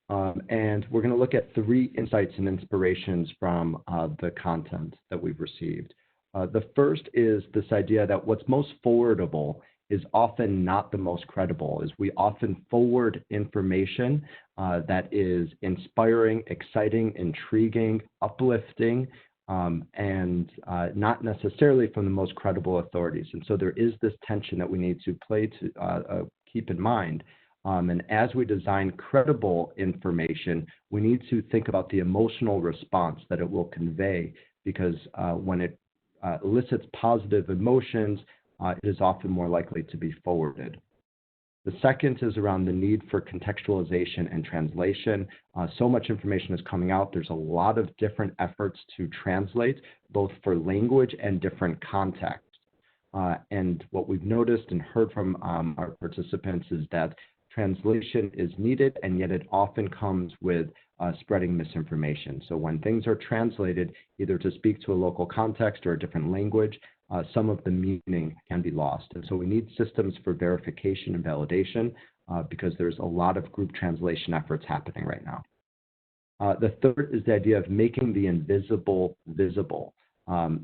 [SPEAKER 6] And we're going to look at 3 insights and inspirations from the content that we've received. The first is this idea that what's most forwardable is often not the most credible, is we often forward information that is inspiring, exciting, intriguing, uplifting, and not necessarily from the most credible authorities. And so there is this tension that we need to keep in mind. And as we design credible information, we need to think about the emotional response that it will convey, because when it elicits positive emotions, it is often more likely to be forwarded. The second is around the need for contextualization and translation. So much information is coming out. There's a lot of different efforts to translate, both for language and different contexts. And what we've noticed and heard from our participants is that translation is needed, and yet it often comes with spreading misinformation. So when things are translated, either to speak to a local context or a different language, some of the meaning can be lost. And so we need systems for verification and validation, because there's a lot of group translation efforts happening right now. The third is the idea of making the invisible visible.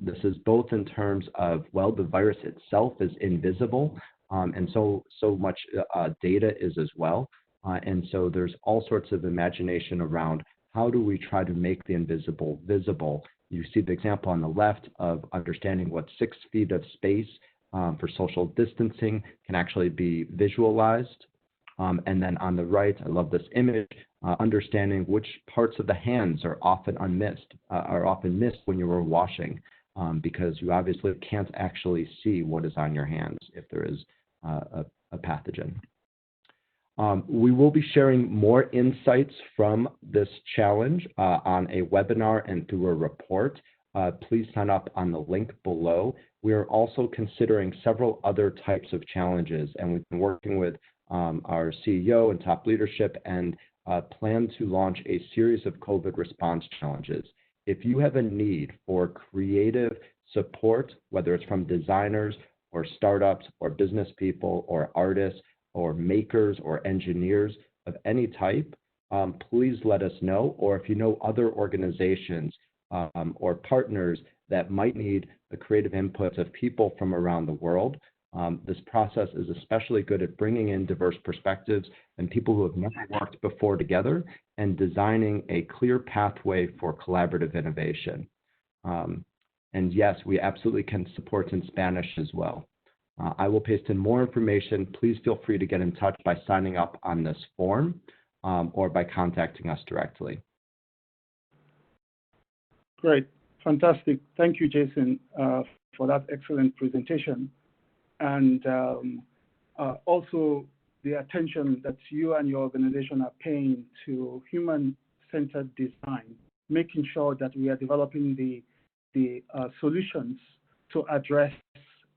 [SPEAKER 6] This is both in terms of, well, the virus itself is invisible, and so much data is as well. And so there's all sorts of imagination around how do we try to make the invisible visible. You see the example on the left of understanding what 6 feet of space for social distancing can actually be visualized. And then on the right, I love this image, understanding which parts of the hands are often missed when you were washing, because you obviously can't actually see what is on your hands if there is a pathogen. We will be sharing more insights from this challenge on a webinar and through a report. Please sign up on the link below. We are also considering several other types of challenges, and we've been working with our CEO and top leadership and plan to launch a series of COVID response challenges. If you have a need for creative support, whether it's from designers or startups or business people or artists or makers or engineers of any type, please let us know. Or if you know other organizations or partners that might need the creative input of people from around the world, this process is especially good at bringing in diverse perspectives and people who have never worked before together and designing a clear pathway for collaborative innovation. And yes, we absolutely can support in Spanish as well. I will paste in more information. Please feel free to get in touch by signing up on this form or by contacting us directly.
[SPEAKER 2] Great, fantastic. Thank you, Jason, for that excellent presentation. And also the attention that you and your organization are paying to human-centered design, making sure that we are developing the solutions to address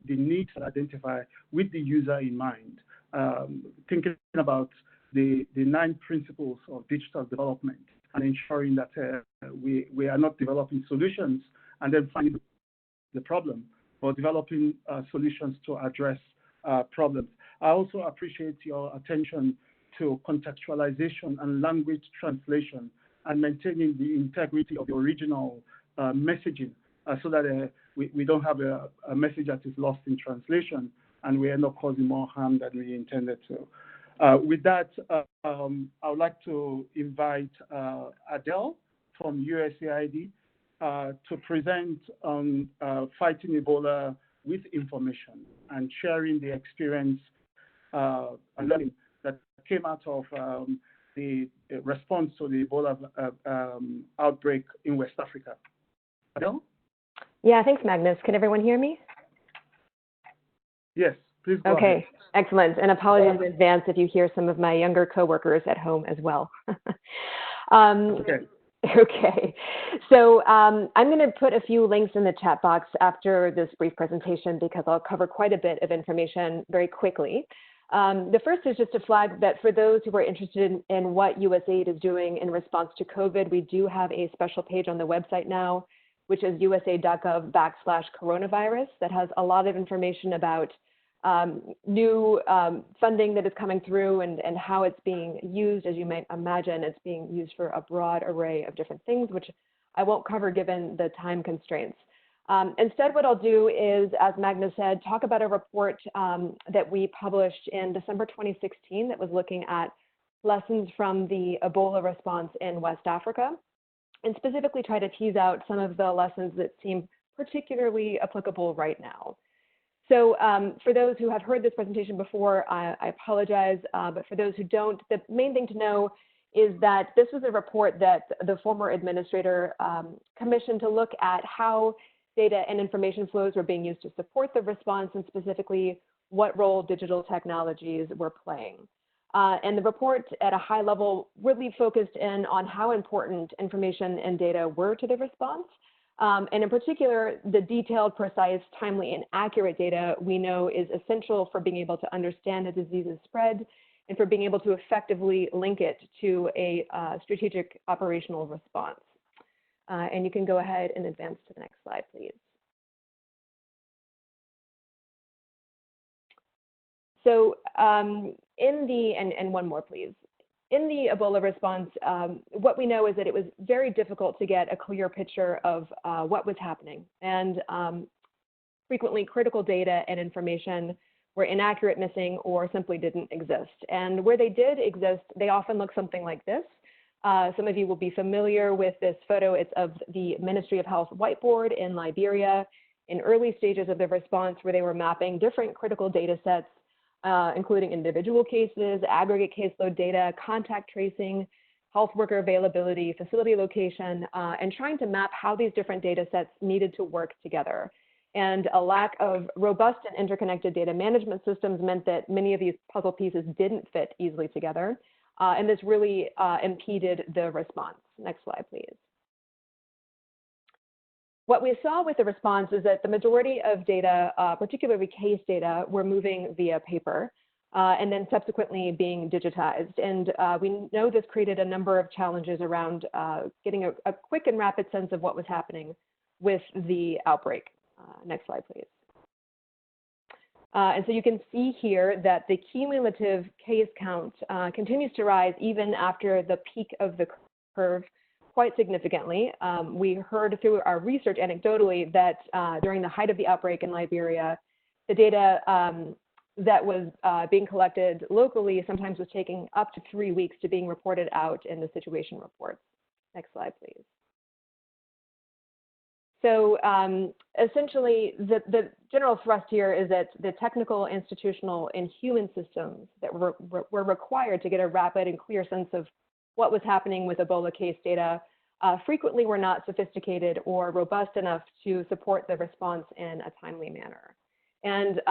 [SPEAKER 2] the needs identified with the user in mind. Thinking about the 9 principles of digital development and ensuring that we are not developing solutions and then finding the problem, but developing solutions to address problems. I also appreciate your attention to contextualization and language translation and maintaining the integrity of the original messaging so that we don't have a message that is lost in translation and we end up causing more harm than we intended to. With that, I would like to invite Adele from USAID to present on fighting Ebola with information and sharing the experience and learning that came out of the response to the Ebola outbreak in West Africa. Adele?
[SPEAKER 7] Yeah, thanks, Magnus. Can everyone hear me?
[SPEAKER 2] Yes, please go ahead.
[SPEAKER 7] Okay, excellent. And apologies in advance if you hear some of my younger coworkers at home as well.
[SPEAKER 2] Okay.
[SPEAKER 7] Okay, so I'm going to put a few links in the chat box after this brief presentation because I'll cover quite a bit of information very quickly. The first is just to flag that for those who are interested in what USAID is doing in response to COVID, we do have a special page on the website now, which is usaid.gov/coronavirus that has a lot of information about new funding that is coming through and how it's being used. As you might imagine, it's being used for a broad array of different things, which I won't cover given the time constraints. Instead, what I'll do is, as Magnus said, talk about a report that we published in December 2016 that was looking at lessons from the Ebola response in West Africa, and specifically try to tease out some of the lessons that seem particularly applicable right now. So for those who have heard this presentation before, I apologize, but for those who don't, the main thing to know is that this was a report that the former administrator commissioned to look at how data and information flows were being used to support the response and specifically what role digital technologies were playing. And the report at a high level really focused in on how important information and data were to the response. And in particular, the detailed, precise, timely, and accurate data we know is essential for being able to understand a disease's spread and for being able to effectively link it to a strategic operational response. And you can go ahead and advance to the next slide, please. So and one more, please. In the Ebola response, what we know is that it was very difficult to get a clear picture of what was happening. And frequently critical data and information were inaccurate, missing, or simply didn't exist. And where they did exist, they often look something like this. Some of you will be familiar with this photo. It's of the Ministry of Health whiteboard in Liberia in early stages of the response where they were mapping different critical data sets, including individual cases, aggregate caseload data, contact tracing, health worker availability, facility location, and trying to map how these different data sets needed to work together. And a lack of robust and interconnected data management systems meant that many of these puzzle pieces didn't fit easily together. And this really impeded the response. Next slide, please. What we saw with the response is that the majority of data, particularly case data, were moving via paper and then subsequently being digitized. And we know this created a number of challenges around getting a quick and rapid sense of what was happening with the outbreak. Next slide, please. And so you can see here that the cumulative case count continues to rise even after the peak of the curve quite significantly. We heard through our research anecdotally that during the height of the outbreak in Liberia, the data that was being collected locally sometimes was taking up to 3 weeks to being reported out in the situation reports. Next slide, please. So essentially, the general thrust here is that the technical, institutional, and human systems that were required to get a rapid and clear sense of what was happening with Ebola case data frequently were not sophisticated or robust enough to support the response in a timely manner. And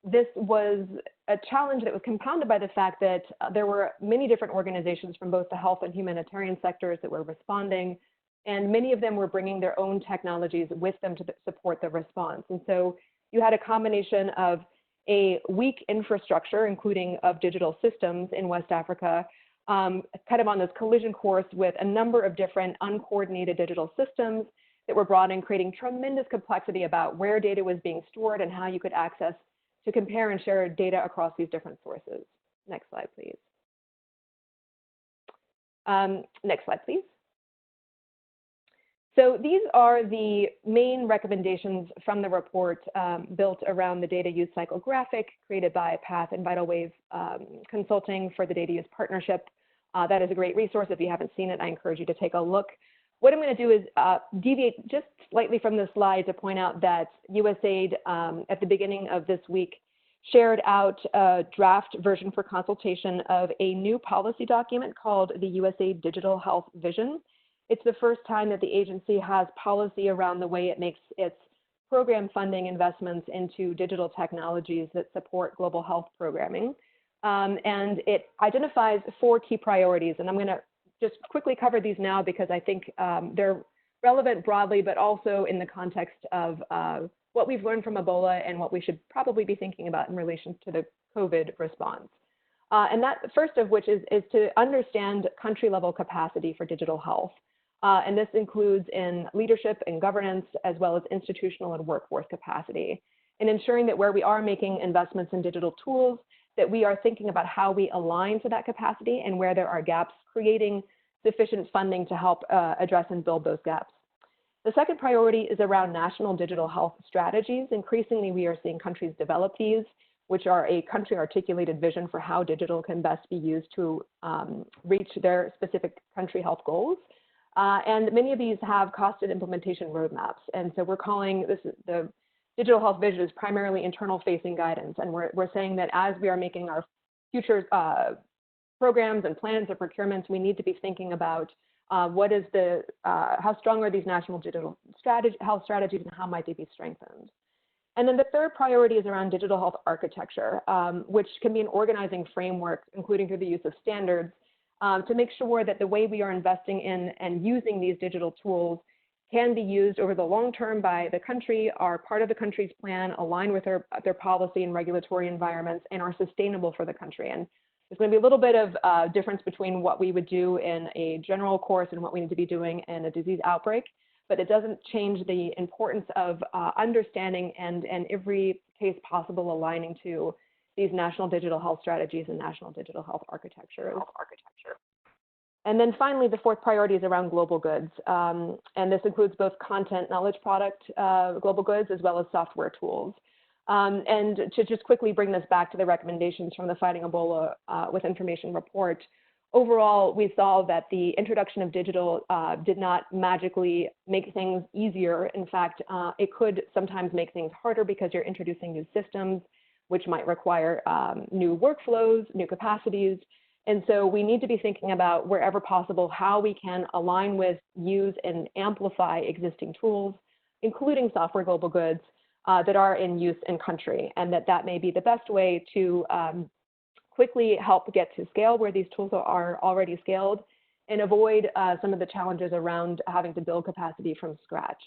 [SPEAKER 7] this was a challenge that was compounded by the fact that there were many different organizations from both the health and humanitarian sectors that were responding, and many of them were bringing their own technologies with them to support the response. And so you had a combination of a weak infrastructure, including of digital systems in West Africa, kind of on this collision course with a number of different uncoordinated digital systems that were brought in, creating tremendous complexity about where data was being stored and how you could access to compare and share data across these different sources. Next slide, please. Next slide, please. So these are the main recommendations from the report built around the data use cycle graphic created by Path and Vital Wave Consulting for the Data Use Partnership. That is a great resource. If you haven't seen it, I encourage you to take a look. What I'm going to do is deviate just slightly from the slide to point out that USAID at the beginning of this week shared out a draft version for consultation of a new policy document called the USAID Digital Health Vision. It's the first time that the agency has policy around the way it makes its program funding investments into digital technologies that support global health programming. And it identifies 4 key priorities. And I'm going to just quickly cover these now because I think they're relevant broadly, but also in the context of what we've learned from Ebola and what we should probably be thinking about in relation to the COVID response. And that first of which is to understand country-level capacity for digital health. And this includes in leadership and governance, as well as institutional and workforce capacity, and ensuring that where we are making investments in digital tools, that we are thinking about how we align to that capacity and where there are gaps, creating sufficient funding to help address and build those gaps. The second priority is around national digital health strategies. Increasingly, we are seeing countries develop these, which are a country-articulated vision for how digital can best be used to reach their specific country health goals. And many of these have cost and implementation roadmaps. And so we're calling this, the digital health vision is primarily internal facing guidance. And we're saying that as we are making our future programs and plans or procurements, we need to be thinking about what is the, how strong are these national digital health strategies and how might they be strengthened? And then the third priority is around digital health architecture, which can be an organizing framework, including through the use of standards, to make sure that the way we are investing in and using these digital tools can be used over the long term by the country, are part of the country's plan, align with their policy and regulatory environments, and are sustainable for the country. And there's going to be a little bit of difference between what we would do in a general course and what we need to be doing in a disease outbreak, but it doesn't change the importance of understanding and in every case possible aligning to these national digital health strategies and national digital health architecture. And then finally, the fourth priority is around global goods. And this includes both content knowledge product global goods as well as software tools. And to just quickly bring this back to the recommendations from the Fighting Ebola with Information report, overall, we saw that the introduction of digital did not magically make things easier. In fact, it could sometimes make things harder because you're introducing new systems, which might require new workflows, new capacities. And so we need to be thinking about, wherever possible, how we can align with, use, and amplify existing tools, including software global goods that are in use in country, and that may be the best way to quickly help get to scale where these tools are already scaled and avoid some of the challenges around having to build capacity from scratch.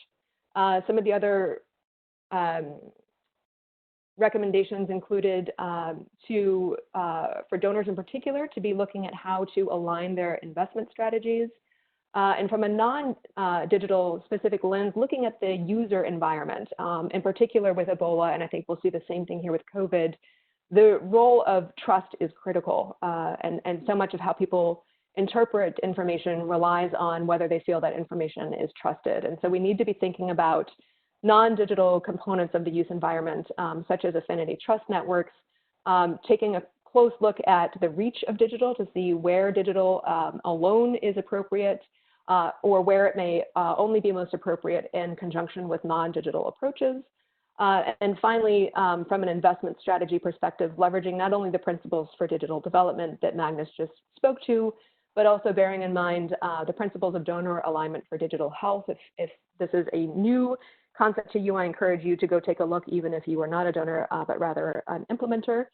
[SPEAKER 7] Some of the other recommendations included for donors in particular to be looking at how to align their investment strategies And from a non-digital specific lens, looking at the user environment, in particular with Ebola, and I think we'll see the same thing here with COVID, the role of trust is critical. And so much of how people interpret information relies on whether they feel that information is trusted. And so we need to be thinking about non-digital components of the use environment, such as affinity trust networks, taking a close look at the reach of digital to see where digital alone is appropriate, or where it may only be most appropriate in conjunction with non-digital approaches. And finally, from an investment strategy perspective, leveraging not only the principles for digital development that Magnus just spoke to, but also bearing in mind the principles of donor alignment for digital health. If this is a new concept to you, I encourage you to go take a look, even if you are not a donor, but rather an implementer,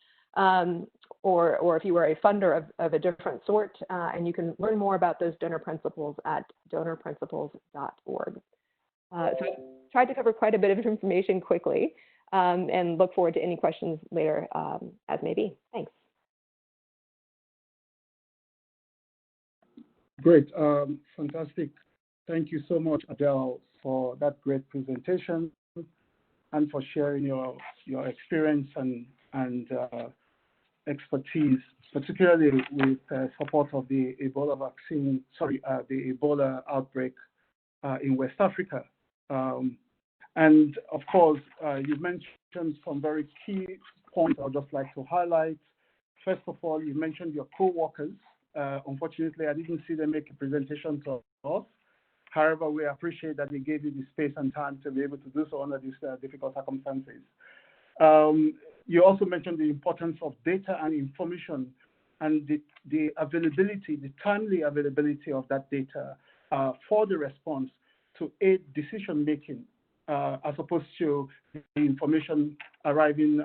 [SPEAKER 7] or if you are a funder of a different sort. And you can learn more about those donor principles at donorprinciples.org. So I tried to cover quite a bit of information quickly, and look forward to any questions later as may be. Thanks.
[SPEAKER 2] Great, fantastic. Thank you so much, Adele, for that great presentation and for sharing your experience and expertise, particularly with support of the Ebola vaccine, the Ebola outbreak in West Africa. And of course, you mentioned some very key points I'd just like to highlight. First of all, you mentioned your co-workers. Unfortunately, I didn't see them make a presentation to us. However, we appreciate that they gave you the space and time to be able to do so under these difficult circumstances. You also mentioned the importance of data and information and the availability, the timely availability of that data for the response to aid decision-making, as opposed to the information arriving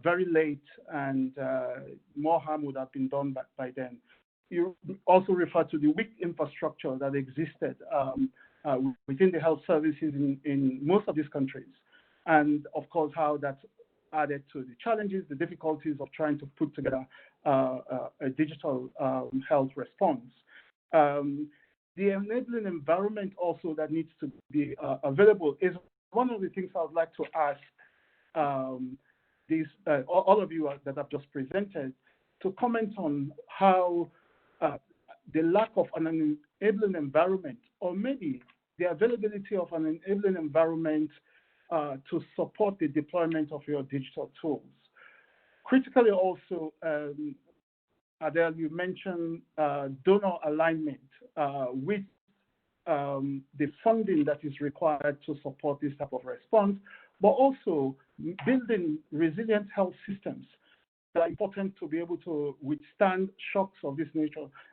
[SPEAKER 2] very late and more harm would have been done by then. You also refer to the weak infrastructure that existed within the health services in most of these countries. And of course, how that's added to the challenges, the difficulties of trying to put together a digital health response. The enabling environment also that needs to be available is one of the things I would like to ask all of you that I've just presented to comment on how the lack of an enabling environment, or maybe the availability of an enabling environment to support the deployment of your digital tools. Critically also, Adele, you mentioned donor alignment with the funding that is required to support this type of response, but also building resilient health systems that are important to be able to withstand shocks of this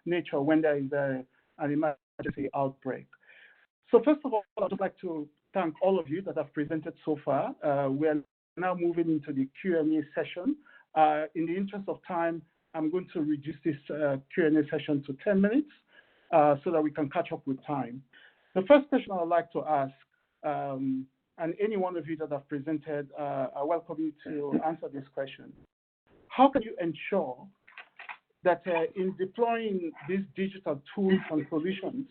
[SPEAKER 2] nature when there is an emergency outbreak. So first of all, I'd just like to thank all of you that have presented so far. We are now moving into the Q&A session. In the interest of time, I'm going to reduce this Q&A session to 10 minutes so that we can catch up with time. The first question I would like to ask, and any one of you that have presented, I welcome you to answer this question. How can you ensure that in deploying these digital tools and solutions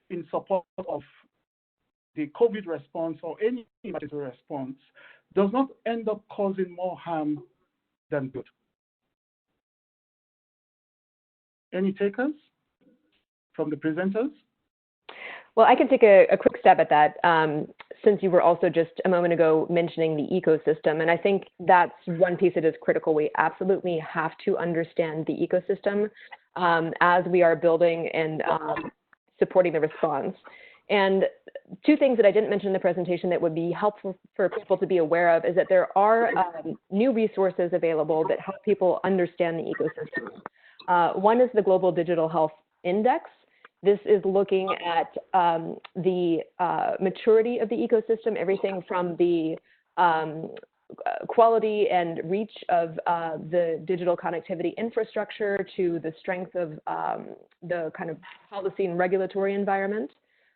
[SPEAKER 2] in support of the COVID response or any emergency response does not end up causing more harm than good? Any takers from the presenters?
[SPEAKER 7] Well, I can take a quick stab at that, since you were also just a moment ago mentioning the ecosystem. And I think that's one piece that is critical. We absolutely have to understand the ecosystem as we are building and supporting the response. And two things that I didn't mention in the presentation that would be helpful for people to be aware of is that there are new resources available that help people understand the ecosystem. One is the Global Digital Health Index. This is looking at the maturity of the ecosystem, everything from the quality and reach of the digital connectivity infrastructure to the strength of the kind of policy and regulatory environment.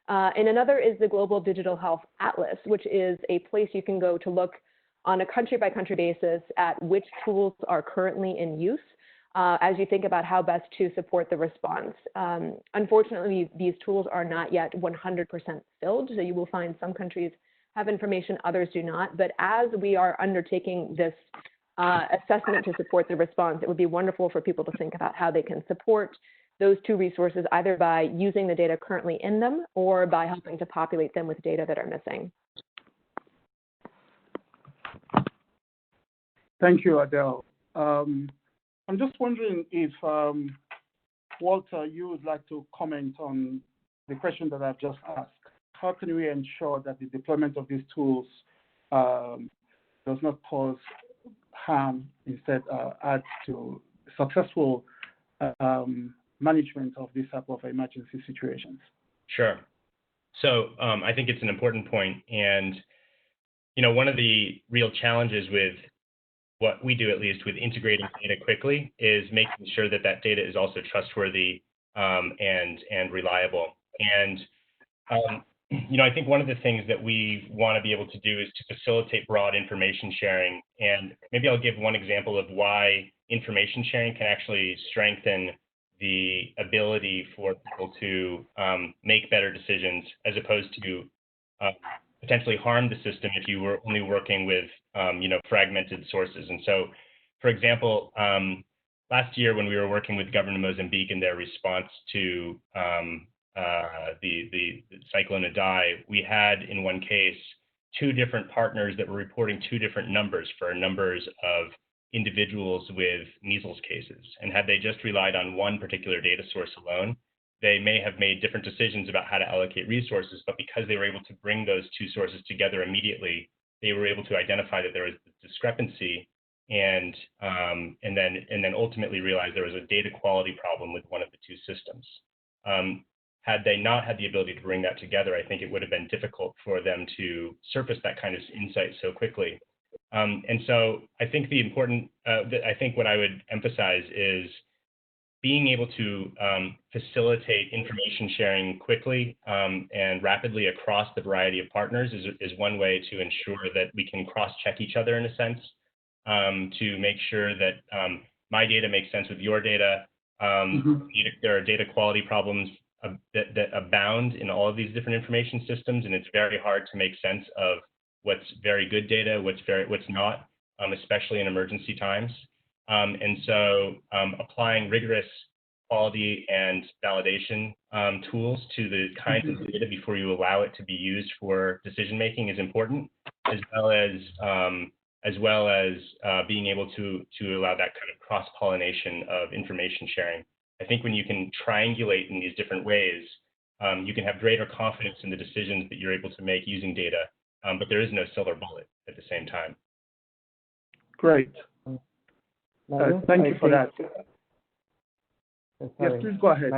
[SPEAKER 7] And another is the Global Digital Health Atlas, which is a place you can go to look on a country-by-country basis at which tools are currently in use as you think about how best to support the response. Unfortunately, these tools are not yet 100% filled, so you will find some countries have information, others do not. But as we are undertaking this assessment to support the response, it would be wonderful for people to think about how they can support those two resources, either by using the data currently in them or by helping to populate them with data that are missing.
[SPEAKER 2] Thank you, Adele. I'm just wondering if, Walter, you would like to comment on the question that I've just asked. How can we ensure that the deployment of these tools does not cause harm, instead add to successful management of this type of emergency situations?
[SPEAKER 4] Sure. So I think it's an important point. And, you know, one of the real challenges with what we do, at least with integrating data quickly, is making sure that that data is also trustworthy and reliable. And, you know, I think one of the things that we want to be able to do is to facilitate broad information sharing. And maybe I'll give one example of why information sharing can actually strengthen the ability for people to make better decisions, as opposed to potentially harm the system if you were only working with you know, fragmented sources. And so, for example, last year when we were working with the government of Mozambique in their response to the cyclone Idai, we had in one case 2 different partners that were reporting 2 different numbers for numbers of individuals with measles cases. And had they just relied on one particular data source alone, they may have made different decisions about how to allocate resources, but because they were able to bring those 2 sources together immediately, they were able to identify that there was a discrepancy and then ultimately realize there was a data quality problem with one of the 2 systems. Had they not had the ability to bring that together, I think it would have been difficult for them to surface that kind of insight so quickly. And so I think the important, I think what I would emphasize is being able to facilitate information sharing quickly and rapidly across the variety of partners is one way to ensure that we can cross-check each other in a sense, to make sure that my data makes sense with your data. There are data quality problems that abound in all of these different information systems, and it's very hard to make sense of what's very good data, what's not, especially in emergency times. And so applying rigorous quality and validation tools to the kinds of data before you allow it to be used for decision making is important, as well as being able to allow that kind of cross-pollination of information sharing. I think when you can triangulate in these different ways, you can have greater confidence in the decisions that you're able to make using data, but there is no silver bullet at the same time.
[SPEAKER 2] Great. Thank you for that. Yes, please go ahead.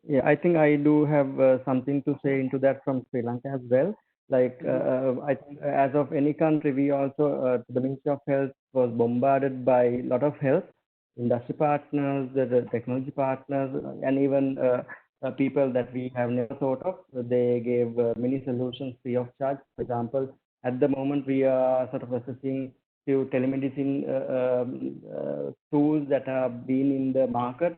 [SPEAKER 5] Yeah, I think I do have something to say into that from Sri Lanka as well. Like, I think as of any country, we also, the Ministry of Health was bombarded by a lot of help, industry partners, the technology partners, and even people that we have never thought of. They gave many solutions free of charge. For example, at the moment, we are sort of assessing few telemedicine tools that have been in the market,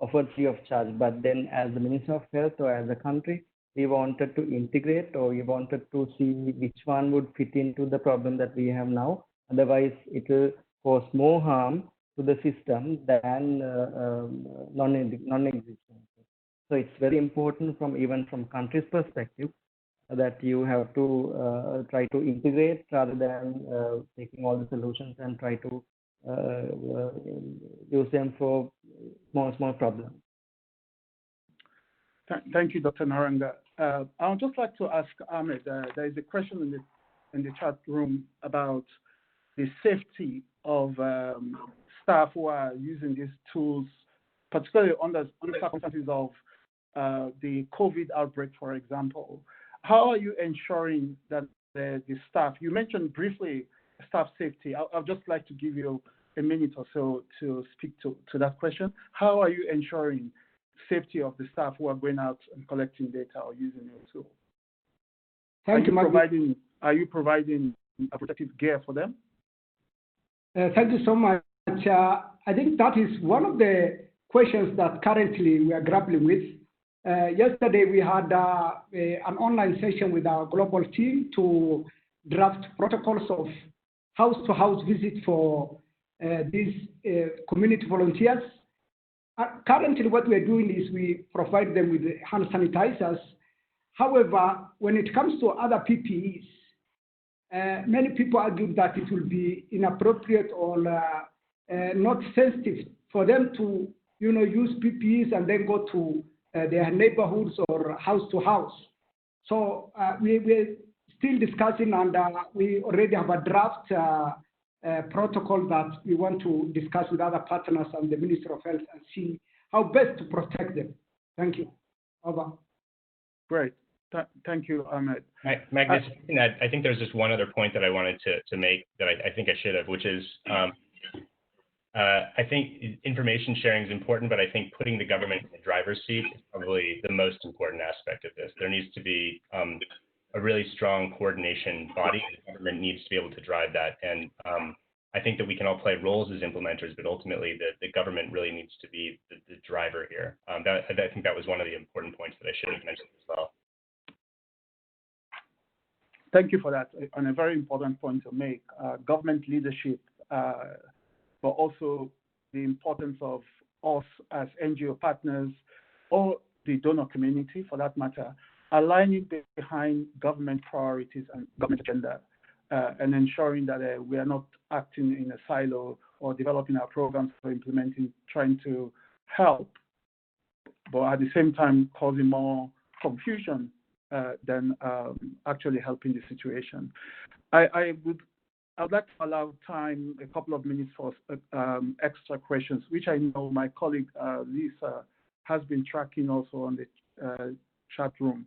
[SPEAKER 5] offered free of charge. But then as the Ministry of Health or as a country, we wanted to integrate, or we wanted to see which one would fit into the problem that we have now. Otherwise, it will cause more harm to the system than non-existent. So it's very important even from country's perspective that you have to try to integrate rather than taking all the solutions and try to use them for small problems.
[SPEAKER 2] Thank you, Dr. Naranga. I would just like to ask Ahmed, there is a question in the chat room about the safety of staff who are using these tools, particularly under circumstances of the COVID outbreak, for example. How are you ensuring that the staff, you mentioned briefly staff safety. I'd just like to give you a minute or so to speak to that question. How are you ensuring safety of the staff who are going out and collecting data or using your tool? Are you providing a protective gear for them?
[SPEAKER 3] Thank you so much. I think that is one of the questions that currently we are grappling with. Yesterday, we had an online session with our global team to draft protocols of house-to-house visit for these community volunteers. Currently, what we're doing is we provide them with hand sanitizers. However, when it comes to other PPEs, many people argue that it will be inappropriate or not sensitive for them to, use PPEs and then go to their neighborhoods or house to house. So we're still discussing, and we already have a draft protocol that we want to discuss with other partners and the Ministry of Health and see how best to protect them. Thank you. Over.
[SPEAKER 2] Great. Thank you, Ahmed.
[SPEAKER 4] Magnus, I think there's just one other point that I wanted to make that I think I should have, which is I think information sharing is important, but I think putting the government in the driver's seat is probably the most important aspect of this. There needs to be a really strong coordination body. The government needs to be able to drive that. And I think that we can all play roles as implementers, but ultimately the government really needs to be the driver here. I think that was one of the important points that I should have mentioned as well.
[SPEAKER 2] Thank you for that, and a very important point to make. Government leadership, but also the importance of us as NGO partners or the donor community, for that matter, aligning behind government priorities and government agenda, and ensuring that we are not acting in a silo or developing our programs for implementing, trying to help, but at the same time causing more confusion than actually helping the situation. I would like to allow time, a couple of minutes for extra questions, which I know my colleague Lisa has been tracking also on the chat room.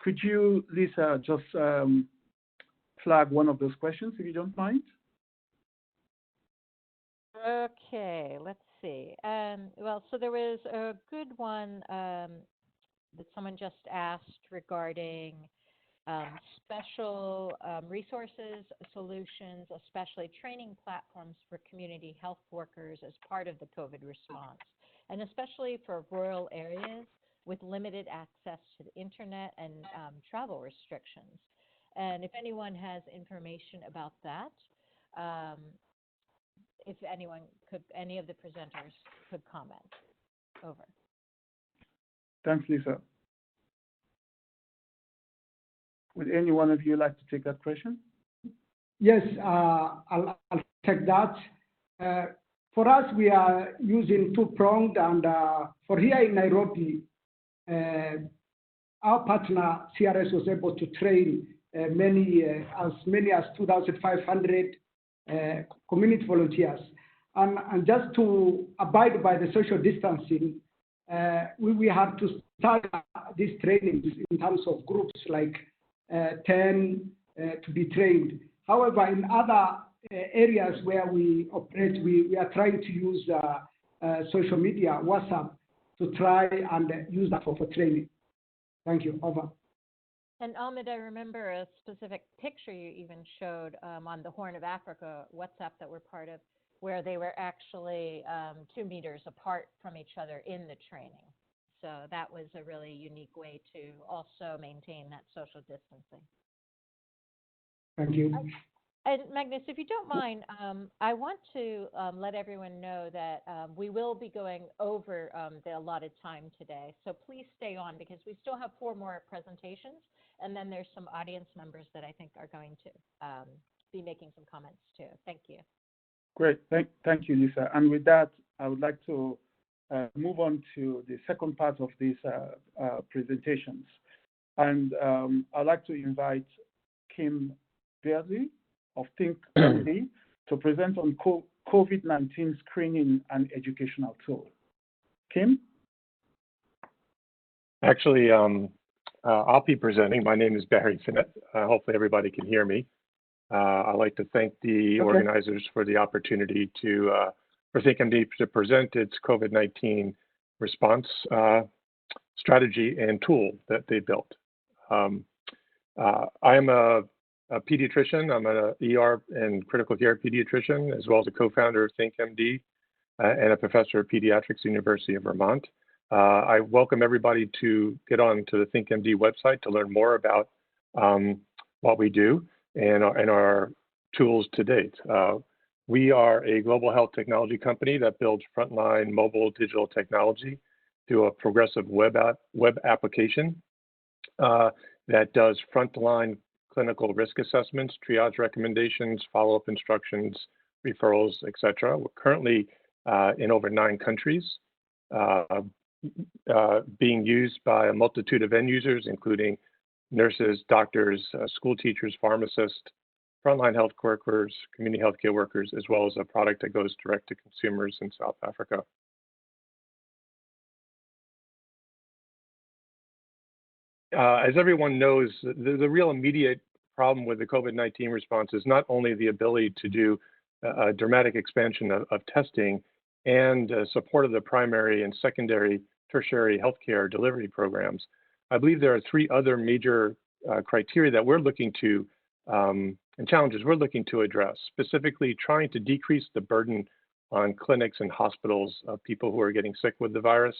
[SPEAKER 2] Could you, Lisa, just flag one of those questions, if you don't mind?
[SPEAKER 1] Okay, let's see. Well, so there was a good one that someone just asked regarding special resources, solutions, especially training platforms for community health workers as part of the COVID response, and especially for rural areas with limited access to the internet and travel restrictions. And if anyone has information about that, if anyone could, any of the presenters could comment. Over.
[SPEAKER 2] Thanks, Lisa. Would any one of you like to take that question?
[SPEAKER 3] Yes, I'll take that. For us, we are using two-pronged, and for here in Nairobi, our partner CRS was able to train as many as 2,500 community volunteers. And just to abide by the social distancing, we had to start these trainings in terms of groups, like 10 to be trained. However, in other areas where we operate, we are trying to use social media, WhatsApp, to try and use that for training. Thank you. Over.
[SPEAKER 1] And Ahmed, I remember a specific picture you even showed on the Horn of Africa WhatsApp that we're part of, where they were actually 2 meters apart from each other in the training. So that was a really unique way to also maintain that social distancing.
[SPEAKER 3] Thank you.
[SPEAKER 1] And Magnus, if you don't mind, I want to let everyone know that we will be going over the allotted time today. So please stay on, because we still have 4 more presentations, and then there's some audience members that I think are going to be making some comments too. Thank you. Great.
[SPEAKER 2] Thank you, Lisa. And with that, I would like to move on to the second part of these presentations. And I'd like to invite Kim Beardley of ThinkMD to present on COVID-19 screening and educational tool. Kim?
[SPEAKER 8] Actually, I'll be presenting. My name is Barry Finette. Hopefully everybody can hear me. I'd like to thank the organizers for the opportunity for ThinkMD to present its COVID-19 response strategy and tool that they built. I am a pediatrician. I'm an ER and critical care pediatrician, as well as a co-founder of ThinkMD. and a professor of pediatrics, University of Vermont. I welcome everybody to get on to the ThinkMD website to learn more about what we do and our tools to date. We are a global health technology company that builds frontline mobile digital technology through a progressive web application that does frontline clinical risk assessments, triage recommendations, follow-up instructions, referrals, etc. We're currently in over 9 countries, being used by a multitude of end users, including nurses, doctors, school teachers, pharmacists, frontline health workers, community healthcare workers, as well as a product that goes direct to consumers in South Africa. As everyone knows, the real immediate problem with the COVID-19 response is not only the ability to do a dramatic expansion of testing and support of the primary and secondary tertiary healthcare delivery programs. I believe there are 3 other major criteria that we're looking to and challenges we're looking to address, specifically trying to decrease the burden on clinics and hospitals of people who are getting sick with the virus.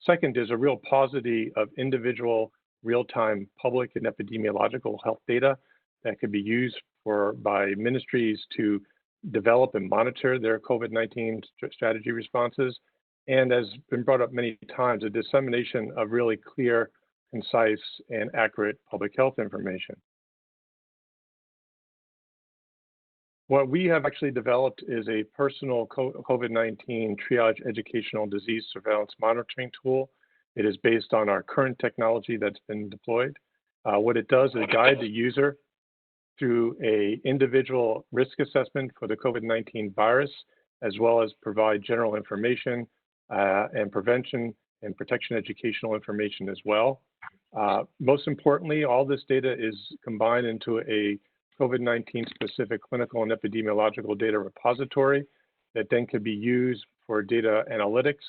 [SPEAKER 8] Second is a real paucity of individual real-time public and epidemiological health data that could be used by ministries to develop and monitor their COVID-19 strategy responses. And as been brought up many times, a dissemination of really clear, concise, and accurate public health information. What we have actually developed is a personal COVID-19 triage educational disease surveillance monitoring tool. It is based on our current technology that's been deployed. What it does is guide the user through an individual risk assessment for the COVID-19 virus, as well as provide general information and prevention and protection educational information as well. Most importantly, all this data is combined into a COVID-19 specific clinical and epidemiological data repository that then could be used for data analytics,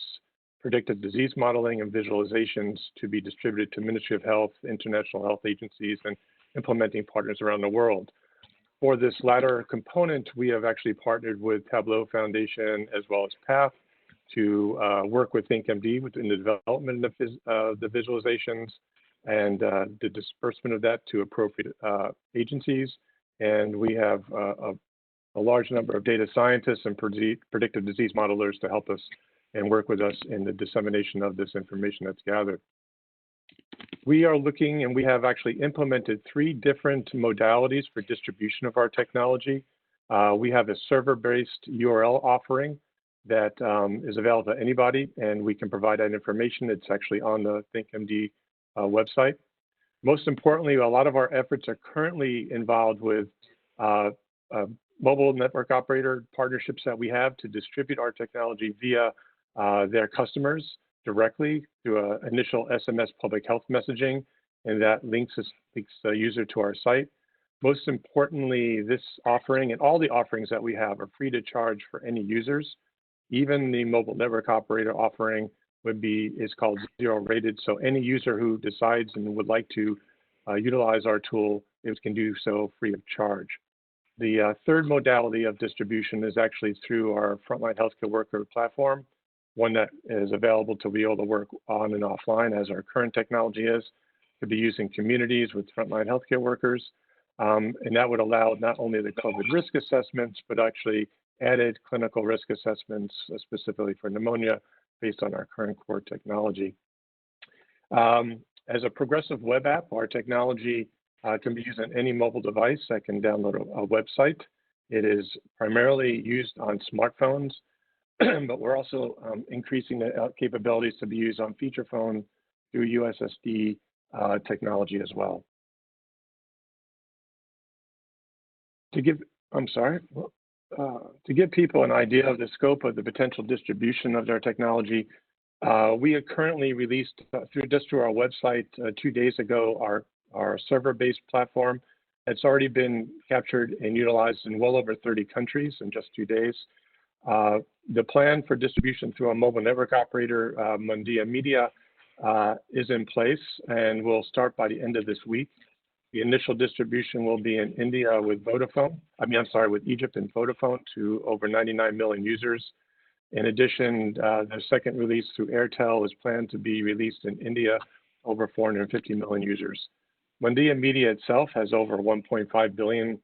[SPEAKER 8] predictive disease modeling, and visualizations to be distributed to Ministry of Health, international health agencies, and implementing partners around the world. For this latter component, we have actually partnered with Tableau Foundation as well as PATH to work with ThinkMD within the development of the visualizations and the disbursement of that to appropriate agencies. And we have a large number of data scientists and predictive disease modelers to help us and work with us in the dissemination of this information that's gathered. We are looking, and we have actually implemented 3 different modalities for distribution of our technology. We have a server-based URL offering that is available to anybody, and we can provide that information. It's actually on the ThinkMD website. Most importantly, a lot of our efforts are currently involved with mobile network operator partnerships that we have to distribute our technology via their customers directly through an initial SMS public health messaging, and that links the user to our site. Most importantly, this offering and all the offerings that we have are free to charge for any users. Even the mobile network operator offering is called 0 rated. So any user who decides and would like to utilize our tool, can do so free of charge. The third modality of distribution is actually through our frontline healthcare worker platform, one that is available to be able to work on and offline as our current technology is, to be used in communities with frontline healthcare workers. And that would allow not only the COVID risk assessments, but actually added clinical risk assessments specifically for pneumonia based on our current core technology. As a progressive web app, our technology can be used on any mobile device that can download a website. It is primarily used on smartphones, but we're also increasing the capabilities to be used on feature phone through USSD technology as well. To give people an idea of the scope of the potential distribution of their technology, we have currently released through our website 2 days ago our server-based platform. It's already been captured and utilized in well over 30 countries in just 2 days. The plan for distribution through a mobile network operator, Mundia Media, is in place and will start by the end of this week. The initial distribution will be in India with Egypt and Vodafone to over 99 million users. In addition, the second release through Airtel is planned to be released in India, over 450 million users. Wendia Media itself has over 1.5 billion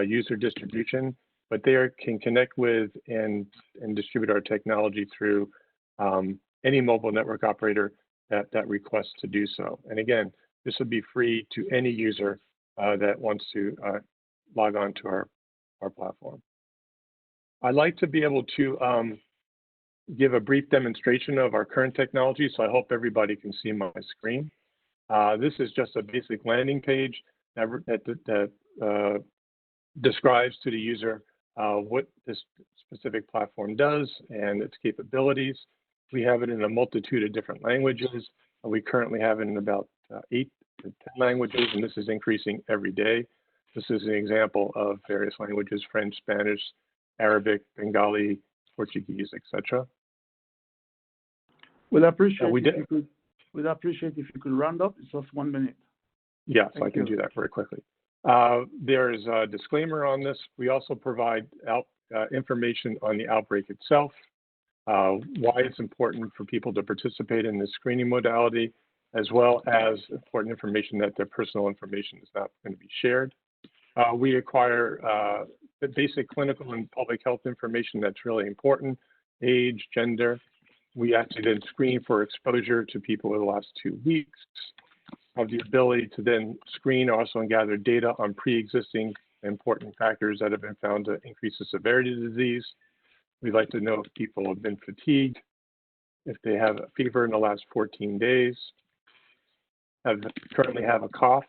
[SPEAKER 8] user distribution, but they can connect with and distribute our technology through any mobile network operator that requests to do so. And again, this would be free to any user that wants to log on to our platform. I'd like to be able to give a brief demonstration of our current technology, so I hope everybody can see my screen. This is just a basic landing page that describes to the user what this specific platform does and its capabilities. We have it in a multitude of different languages. We currently have it in about 8 to 10 languages, and this is increasing every day. This is an example of various languages: French, Spanish, Arabic, Bengali, Portuguese, etc.
[SPEAKER 2] We'd appreciate if you could round up. It's just 1 minute.
[SPEAKER 8] Yes, I can do that very quickly. There is a disclaimer on this. We also provide information on the outbreak itself, why it's important for people to participate in this screening modality, as well as important information that their personal information is not going to be shared. We acquire the basic clinical and public health information that's really important: age, gender. We actually then screen for exposure to people over the last 2 weeks. Have the ability to then screen also and gather data on pre-existing important factors that have been found to increase the severity of the disease. We'd like to know if people have been fatigued, if they have a fever in the last 14 days, currently have a cough,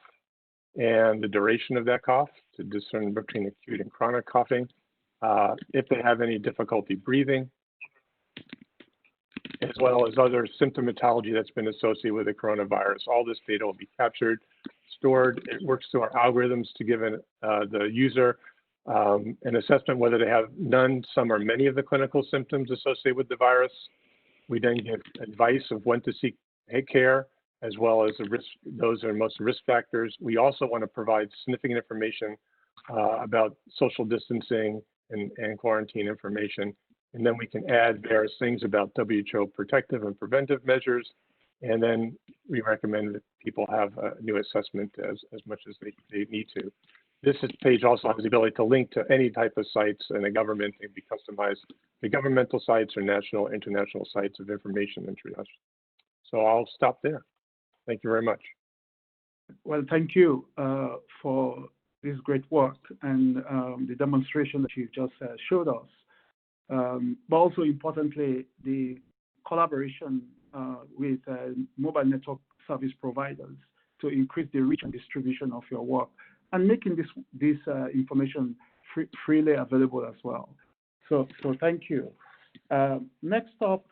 [SPEAKER 8] and the duration of that cough to discern between acute and chronic coughing, if they have any difficulty breathing, as well as other symptomatology that's been associated with the coronavirus. All this data will be captured, stored. It works through our algorithms to give the user an assessment whether they have none, some, or many of the clinical symptoms associated with the virus. We then give advice of when to seek care, as well as those are most risk factors. We also want to provide significant information about social distancing and quarantine information. And then we can add various things about WHO protective and preventive measures. And then we recommend that people have a new assessment as much as they need to. This page also has the ability to link to any type of sites in the government and be customized to governmental sites or national or international sites of information and triage. So I'll stop there. Thank you very much.
[SPEAKER 2] Well, thank you for this great work and the demonstration that you've just showed us. But also importantly, the collaboration with mobile network service providers to increase the reach and distribution of your work and making this information freely available as well. So thank you. Next up,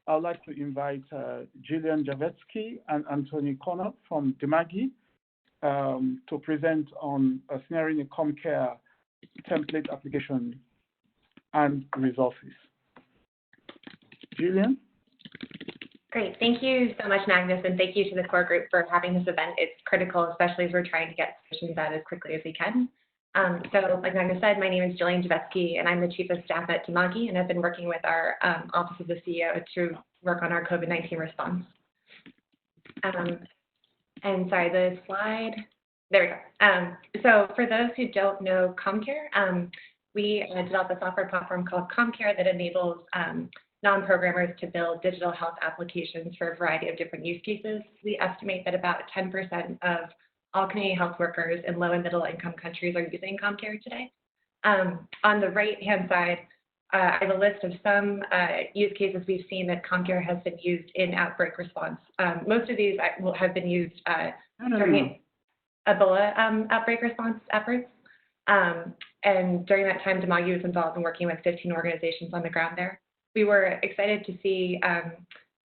[SPEAKER 2] I'd like to invite Jillian Javetsky and Anthony Connor from Dimagi to present on a scenario ComCare template application and resources. Jillian?
[SPEAKER 9] Great. Thank you so much, Magnus, and thank you to the core group for having this event. It's critical, especially as we're trying to get solutions out as quickly as we can. So like Magnus said, my name is Jillian Javetsky, and I'm the Chief of Staff at Dimagi, and I've been working with our Office of the CEO to work on our COVID-19 response. And sorry, the slide, there we go. So for those who don't know ComCare, we developed a software platform called ComCare that enables non-programmers to build digital health applications for a variety of different use cases. We estimate that about 10% of all Canadian health workers in low and middle income countries are using ComCare today. On the right-hand side, I have a list of some use cases we've seen that ComCare has been used in outbreak response. Most of these will have been used during Ebola outbreak response efforts. And during that time, Dimagi was involved in working with 15 organizations on the ground there. We were excited to see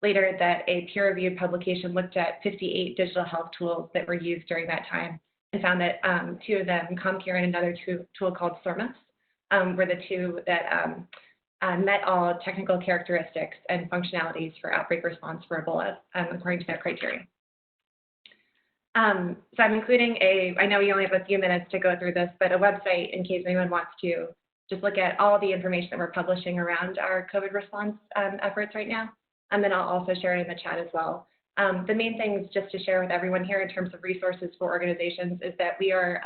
[SPEAKER 9] later that a peer-reviewed publication looked at 58 digital health tools that were used during that time and found that 2 of them, ComCare and another tool called Surmas, were the 2 that met all technical characteristics and functionalities for outbreak response for Ebola according to their criteria. So I'm including I know we only have a few minutes to go through this, but a website in case anyone wants to just look at all the information that we're publishing around our COVID response efforts right now. And then I'll also share it in the chat as well. The main things just to share with everyone here in terms of resources for organizations is that we are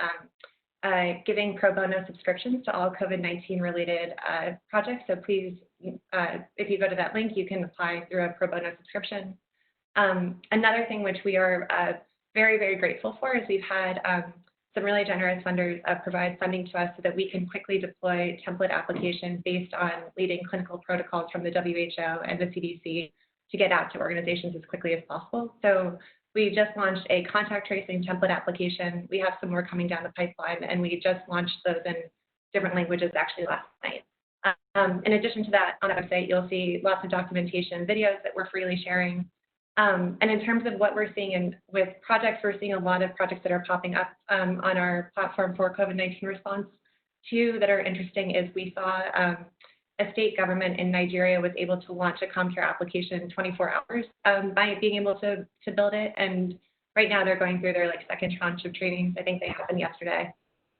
[SPEAKER 9] giving pro bono subscriptions to all COVID-19 related projects. So please, if you go to that link, you can apply through a pro bono subscription. Another thing which we are very, very grateful for is we've had some really generous funders provide funding to us so that we can quickly deploy template applications based on leading clinical protocols from the WHO and the CDC to get out to organizations as quickly as possible. So we just launched a contact tracing template application. We have some more coming down the pipeline, and we just launched those in different languages actually last night. In addition to that, on the website, you'll see lots of documentation, videos that we're freely sharing. And in terms of what we're seeing with projects, we're seeing a lot of projects that are popping up on our platform for COVID-19 response. Two that are interesting is we saw a state government in Nigeria was able to launch a ComCare application in 24 hours by being able to build it. And right now they're going through their second tranche of trainings. I think they happened yesterday.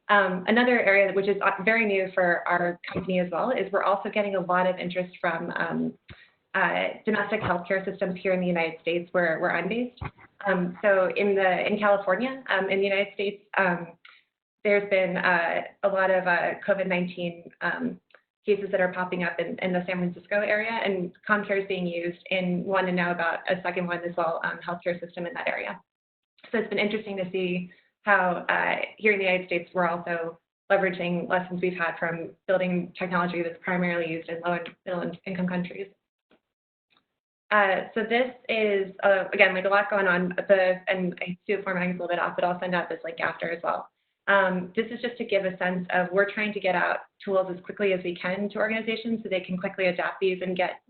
[SPEAKER 9] Another area which is very new for our company as well is we're also getting a lot of interest from domestic healthcare systems here in the United States where I'm based. So in California, in the United States, there's been a lot of COVID-19 cases that are popping up in the San Francisco area, and ComCare is being used in one and now about a second one as well, healthcare system in that area. So it's been interesting to see how here in the United States, we're also leveraging lessons we've had from building technology that's primarily used in low and middle income countries. So this is, again, a lot going on, and I see the formatting is a little bit off, but I'll send out this link after as well. This is just to give a sense of we're trying to get out tools as quickly as we can to organizations so they can quickly adapt these and get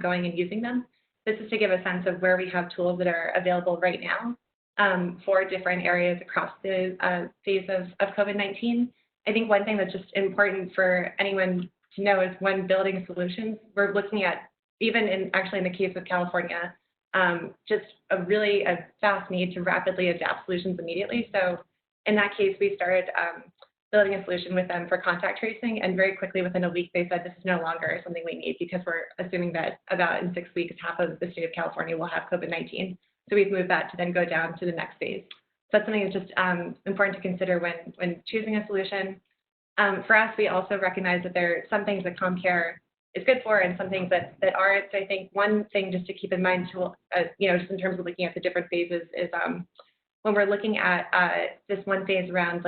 [SPEAKER 9] going and using them. This is to give a sense of where we have tools that are available right now for different areas across the phase of COVID-19. I think one thing that's just important for anyone to know is when building solutions, we're looking at, even in the case of California, just a fast need to rapidly adapt solutions immediately. So in that case, we started building a solution with them for contact tracing, and very quickly within a week, they said this is no longer something we need because we're assuming that about in 6 weeks, half of the state of California will have COVID-19. So we've moved that to then go down to the next phase. So that's something that's just important to consider when choosing a solution. For us, we also recognize that there are some things that ComCare is good for and some things that aren't. So I think one thing just to keep in mind, just in terms of looking at the different phases is when we're looking at this one phase around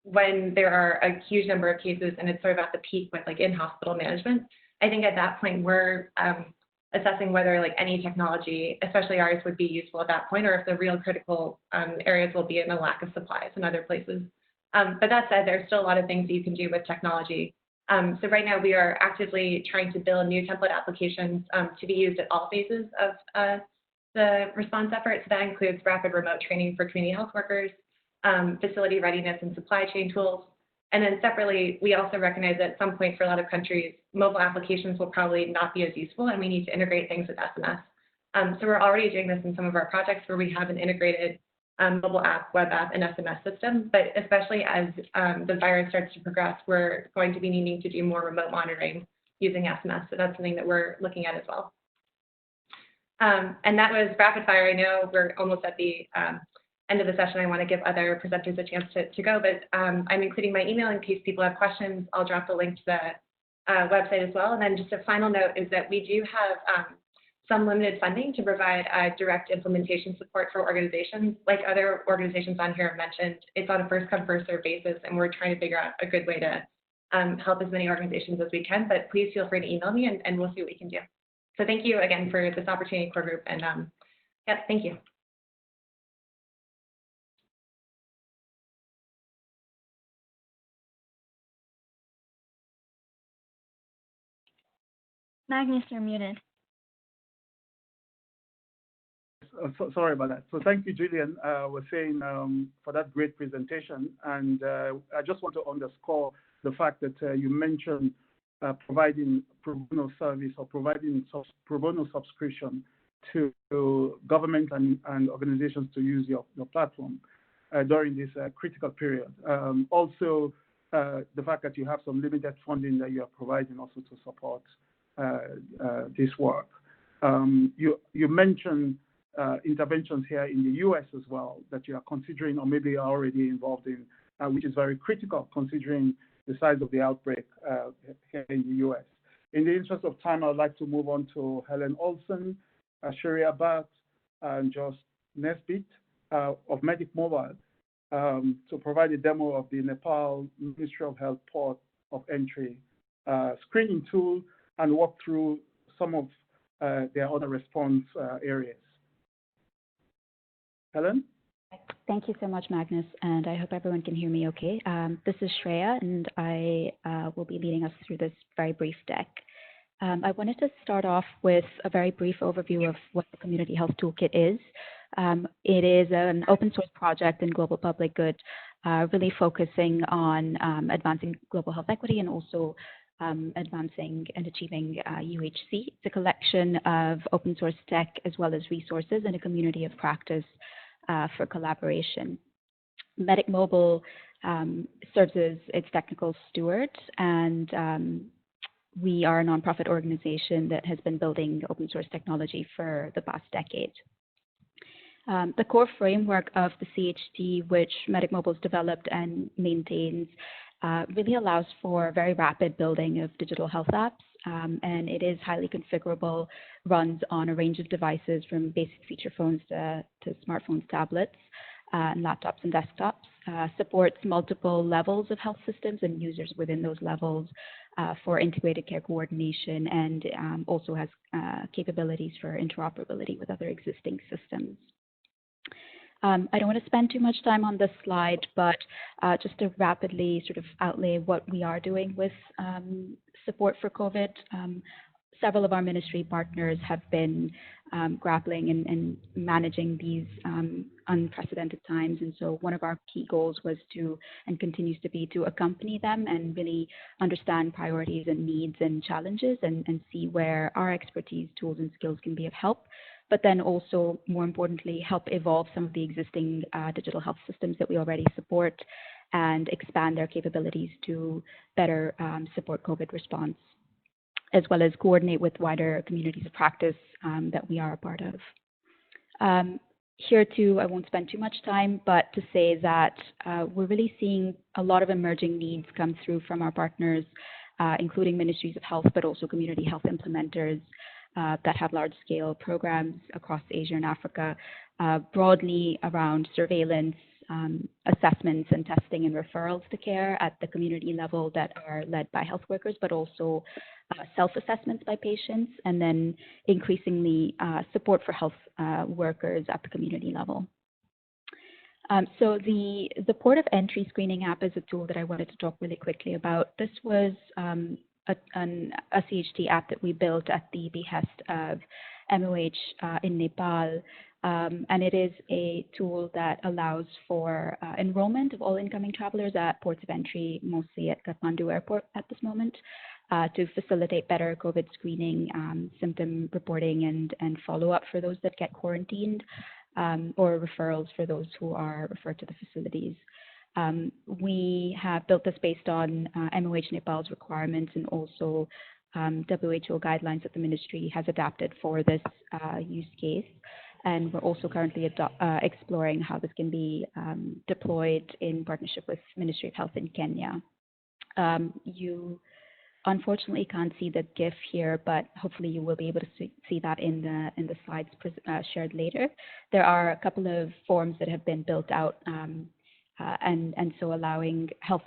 [SPEAKER 9] when there are a huge number of cases and it's sort of at the peak with in-hospital management, I think at that point we're assessing whether any technology, especially ours, would be useful at that point, or if the real critical areas will be in a lack of supplies in other places. But that said, there's still a lot of things that you can do with technology. So right now we are actively trying to build new template applications to be used at all phases of the response effort. So that includes rapid remote training for community health workers, facility readiness and supply chain tools. And then separately, we also recognize that at some point for a lot of countries, mobile applications will probably not be as useful, and we need to integrate things with SMS. So we're already doing this in some of our projects where we have an integrated mobile app, web app, and SMS system. But especially as the virus starts to progress, we're going to be needing to do more remote monitoring using SMS. So that's something that we're looking at as well. And that was rapid fire. I know we're almost at the end of the session. I want to give other presenters a chance to go, but I'm including my email in case people have questions. I'll drop the link to the website as well. And then just a final note is that we do have some limited funding to provide direct implementation support for organizations. Like other organizations on here have mentioned, it's on a first come, first served basis, and we're trying to figure out a good way to help as many organizations as we can, but please feel free to email me and we'll see what we can do. So thank you again for this opportunity, core group, and yeah, thank you.
[SPEAKER 10] Magnus, you're muted.
[SPEAKER 2] Sorry about that. So thank you, Julian, was saying for that great presentation. And I just want to underscore the fact that you mentioned providing pro bono service or providing pro bono subscription to government and organizations to use your platform during this critical period. Also, the fact that you have some limited funding that you are providing also to support this work. You mentioned interventions here in the US as well that you are considering or maybe are already involved in, which is very critical considering the size of the outbreak here in the US. In the interest of time, I'd like to move on to Helen Olsen, Sherry Abbott, and Josh Nesbitt of Medic Mobile to provide a demo of the Nepal Ministry of Health port of entry screening tool and walk through some of their other response areas. Helen?
[SPEAKER 10] Thank you so much, Magnus, and I hope everyone can hear me okay. This is Shreya, and I will be leading us through this very brief deck. I wanted to start off with a very brief overview of what the Community Health Toolkit is. It is an open source project in global public good, really focusing on advancing global health equity and also advancing and achieving UHC. It's a collection of open source tech as well as resources and a community of practice for collaboration. Medic Mobile serves as its technical steward, and we are a nonprofit organization that has been building open source technology for the past decade. The core framework of the CHT, which Medic Mobile has developed and maintains, really allows for very rapid building of digital health apps, and it is highly configurable, runs on a range of devices from basic feature phones to smartphones, tablets, and laptops and desktops, supports multiple levels of health systems and users within those levels for integrated care coordination, and also has capabilities for interoperability with other existing systems. I don't want to spend too much time on this slide, but just to rapidly sort of outlay what we are doing with support for COVID. Several of our ministry partners have been grappling and managing these unprecedented times. And so one of our key goals was to, and continues to be, to accompany them and really understand priorities and needs and challenges and see where our expertise, tools, and skills can be of help. But then also, more importantly, help evolve some of the existing digital health systems that we already support and expand their capabilities to better support COVID response, as well as coordinate with wider communities of practice that we are a part of. Here too, I won't spend too much time, but to say that we're really seeing a lot of emerging needs come through from our partners, including ministries of health, but also community health implementers that have large-scale programs across Asia and Africa, broadly around surveillance, assessments and testing and referrals to care at the community level that are led by health workers, but also self-assessments by patients, and then increasingly support for health workers at the community level. So the port of entry screening app is a tool that I wanted to talk really quickly about. This was a CHT app that we built at the behest of MOH in Nepal. And it is a tool that allows for enrollment of all incoming travelers at ports of entry, mostly at Kathmandu Airport at this moment, to facilitate better COVID screening, symptom reporting, and follow-up for those that get quarantined, or referrals for those who are referred to the facilities. We have built this based on MOH Nepal's requirements and also WHO guidelines that the ministry has adapted for this use case. And we're also currently exploring how this can be deployed in partnership with Ministry of Health in Kenya. You unfortunately can't see the GIF here, but hopefully you will be able to see that in the slides shared later. There are a couple of forms that have been built out, and so allowing health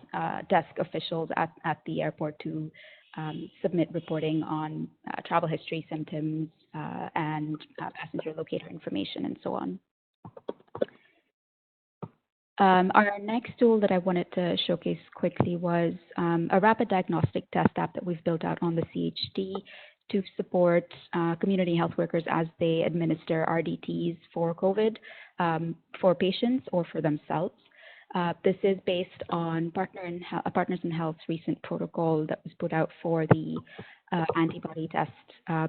[SPEAKER 10] desk officials at the airport to submit reporting on travel history, symptoms, and passenger locator information, and so on. Our next tool that I wanted to showcase quickly was a rapid diagnostic test app that we've built out on the CHT to support community health workers as they administer RDTs for COVID for patients or for themselves. This is based on Partners in Health's recent protocol that was put out for the antibody test,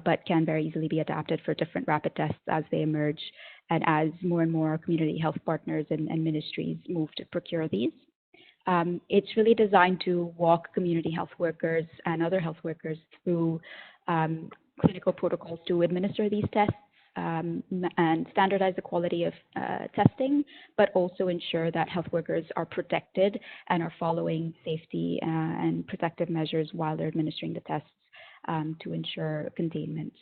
[SPEAKER 10] but can very easily be adapted for different rapid tests as they emerge and as more and more community health partners and ministries move to procure these. It's really designed to walk community health workers and other health workers through clinical protocols to administer these tests and standardize the quality of testing, but also ensure that health workers are protected and are following safety and protective measures while they're administering the tests to ensure containment.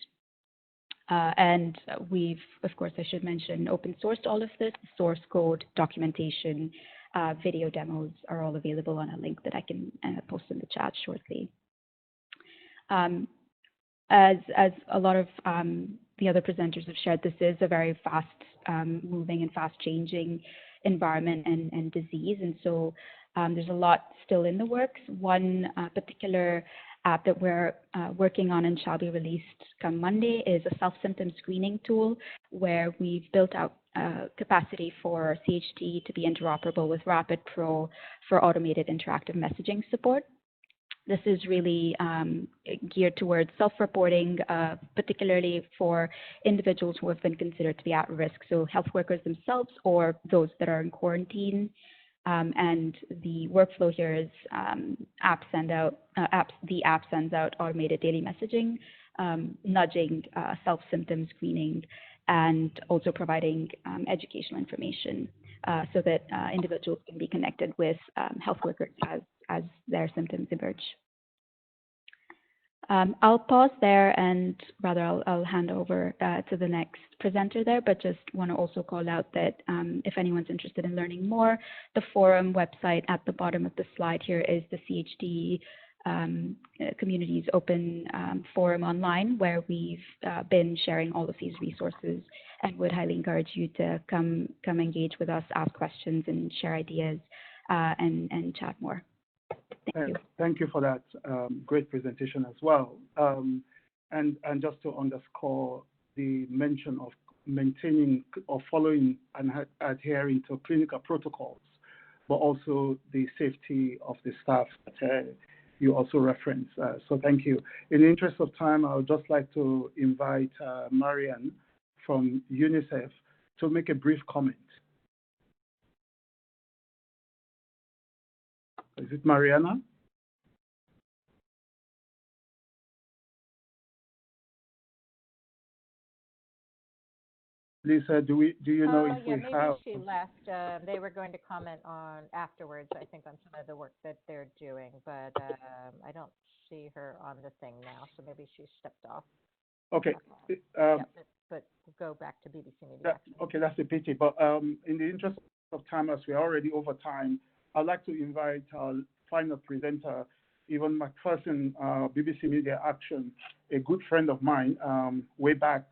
[SPEAKER 10] And we've, of course, I should mention, open sourced all of this. Source code, documentation, video demos are all available on a link that I can post in the chat shortly. As a lot of the other presenters have shared, this is a very fast moving and fast changing environment and disease. And so there's a lot still in the works. One particular app that we're working on and shall be released come Monday is a self-symptom screening tool where we've built out capacity for CHT to be interoperable with Rapid Pro for automated interactive messaging support. This is really geared towards self-reporting, particularly for individuals who have been considered to be at risk, so health workers themselves or those that are in quarantine. And the workflow here is the app sends out automated daily messaging, nudging self-symptom screening, and also providing educational information so that individuals can be connected with health workers as their symptoms emerge. I'll pause there and rather I'll hand over to the next presenter there, but just want to also call out that if anyone's interested in learning more, the forum website at the bottom of the slide here is the CHD Community's open forum online where we've been sharing all of these resources and would highly encourage you to come engage with us, ask questions and share ideas and chat more. Thank you.
[SPEAKER 2] Thank you for that great presentation as well. And just to underscore the mention of maintaining or following and adhering to clinical protocols, but also the safety of the staff that you also referenced. So thank you. In the interest of time, I would just like to invite Marianne from UNICEF to make a brief comment. Is it Mariana? Lisa, do you know if we have?
[SPEAKER 1] Maybe she left. They were going to comment on afterwards, I think, on some of the work that they're doing, but I don't see her on the thing now, so maybe she stepped off.
[SPEAKER 2] Okay.
[SPEAKER 1] But go back to BBC Media Action.
[SPEAKER 2] Okay, that's a pity. But in the interest of time, as we're already over time, I'd like to invite our final presenter, Yvonne McPherson, BBC Media Action, a good friend of mine, way back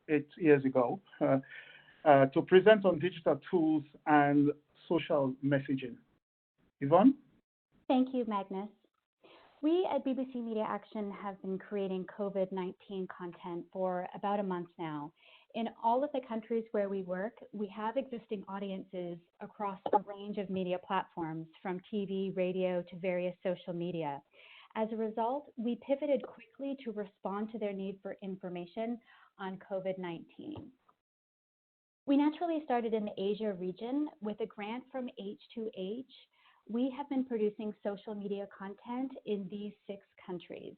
[SPEAKER 2] 8 years ago, to present on digital tools and social messaging. Yvonne?
[SPEAKER 11] Thank you, Magnus. We at BBC Media Action have been creating COVID-19 content for about a month now. In all of the countries where we work, we have existing audiences across a range of media platforms, from TV, radio, to various social media. As a result, we pivoted quickly to respond to their need for information on COVID-19. We naturally started in the Asia region with a grant from H2H. We have been producing social media content in these 6 countries.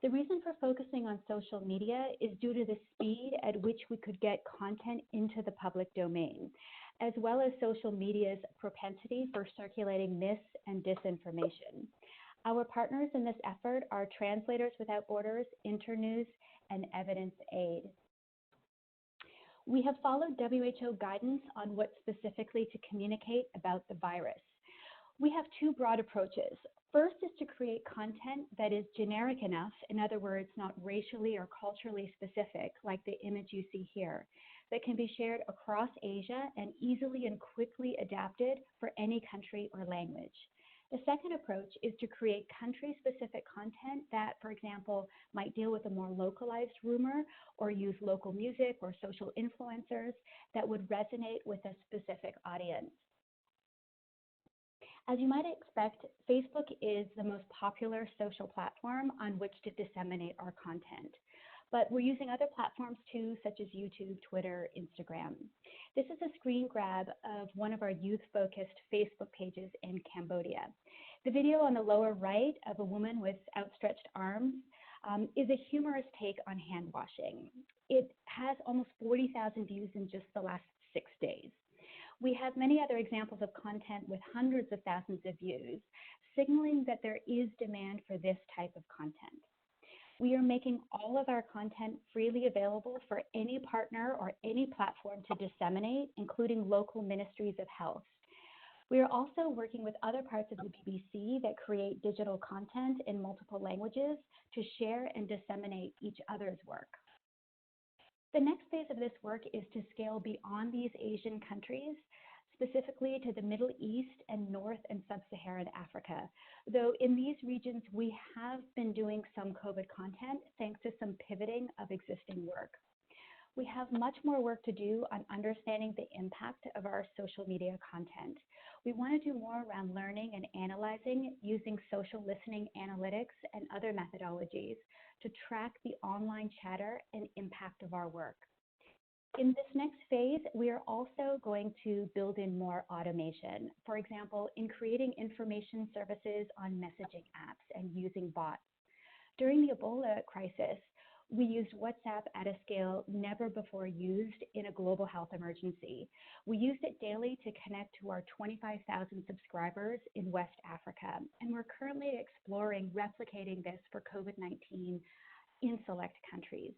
[SPEAKER 11] The reason for focusing on social media is due to the speed at which we could get content into the public domain, as well as social media's propensity for circulating myths and disinformation. Our partners in this effort are Translators Without Borders, Internews, and Evidence Aid. We have followed WHO guidance on what specifically to communicate about the virus. We have 2 broad approaches. First is to create content that is generic enough, in other words, not racially or culturally specific, like the image you see here, that can be shared across Asia and easily and quickly adapted for any country or language. The second approach is to create country-specific content that, for example, might deal with a more localized rumor or use local music or social influencers that would resonate with a specific audience. As you might expect, Facebook is the most popular social platform on which to disseminate our content. but we're using other platforms too, such as YouTube, Twitter, Instagram. This is a screen grab of one of our youth-focused Facebook pages in Cambodia. The video on the lower right of a woman with outstretched arms is a humorous take on hand washing. It has almost 40,000 views in just the last 6 days. We have many other examples of content with hundreds of thousands of views, signaling that there is demand for this type of content. We are making all of our content freely available for any partner or any platform to disseminate, including local ministries of health. We are also working with other parts of the BBC that create digital content in multiple languages to share and disseminate each other's work. The next phase of this work is to scale beyond these Asian countries, specifically to the Middle East and North and Sub-Saharan Africa. Though in these regions, we have been doing some COVID content thanks to some pivoting of existing work. We have much more work to do on understanding the impact of our social media content. We want to do more around learning and analyzing using social listening analytics and other methodologies to track the online chatter and impact of our work. In this next phase, we are also going to build in more automation. For example, in creating information services on messaging apps and using bots. During the Ebola crisis, we used WhatsApp at a scale never before used in a global health emergency. We used it daily to connect to our 25,000 subscribers in West Africa, and we're currently exploring replicating this for COVID-19 in select countries.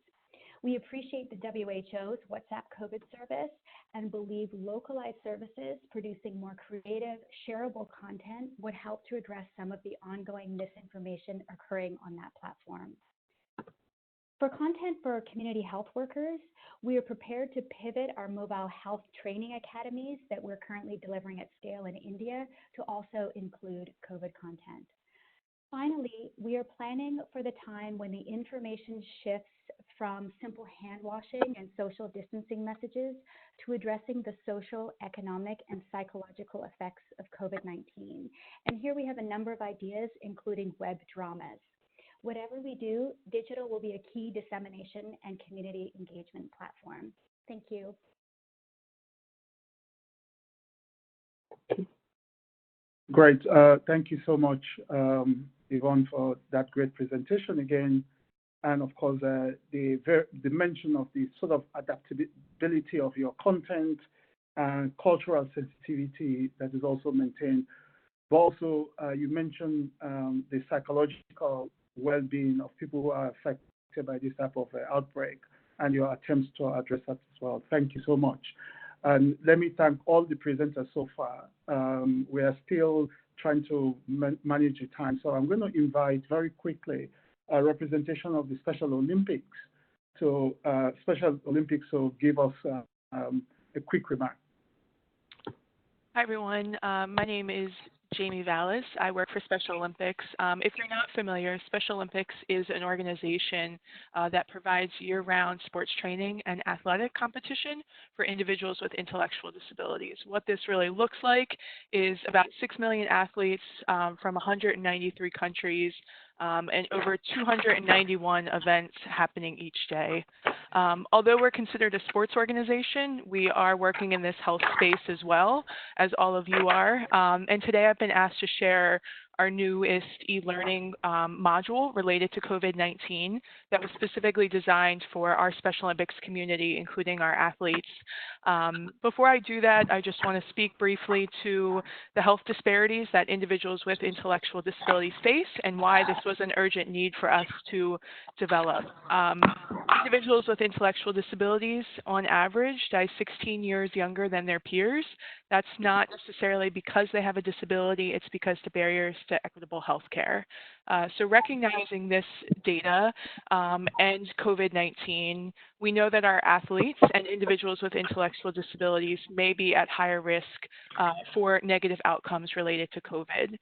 [SPEAKER 11] We appreciate the WHO's WhatsApp COVID service and believe localized services producing more creative, shareable content would help to address some of the ongoing misinformation occurring on that platform. For content for community health workers, we are prepared to pivot our mobile health training academies that we're currently delivering at scale in India to also include COVID content. Finally, we are planning for the time when the information shifts from simple hand washing and social distancing messages to addressing the social, economic, and psychological effects of COVID-19. And here we have a number of ideas, including web dramas. Whatever we do, digital will be a key dissemination and community engagement platform. Thank you.
[SPEAKER 2] Great. Thank you so much, Yvonne, for that great presentation again. And of course, the mention of the sort of adaptability of your content and cultural sensitivity that is also maintained. But also, you mentioned the psychological well-being of people who are affected by this type of outbreak and your attempts to address that as well. Thank you so much. And let me thank all the presenters so far. We are still trying to manage the time. So I'm going to invite very quickly a representation of the Special Olympics to give us a quick remark.
[SPEAKER 12] Hi, everyone. My name is Jamie Vallis. I work for Special Olympics. If you're not familiar, Special Olympics is an organization that provides year-round sports training and athletic competition for individuals with intellectual disabilities. What this really looks like is about 6 million athletes from 193 countries and over 291 events happening each day. Although we're considered a sports organization, we are working in this health space as well, as all of you are. And today I've been asked to share our newest e-learning module related to COVID-19 that was specifically designed for our Special Olympics community, including our athletes. Before I do that, I just want to speak briefly to the health disparities that individuals with intellectual disabilities face and why this was an urgent need for us to develop. Individuals with intellectual disabilities, on average, die 16 years younger than their peers. That's not necessarily because they have a disability, it's because the barriers to equitable health care. So recognizing this data and COVID-19, we know that our athletes and individuals with intellectual disabilities may be at higher risk for negative outcomes related to COVID.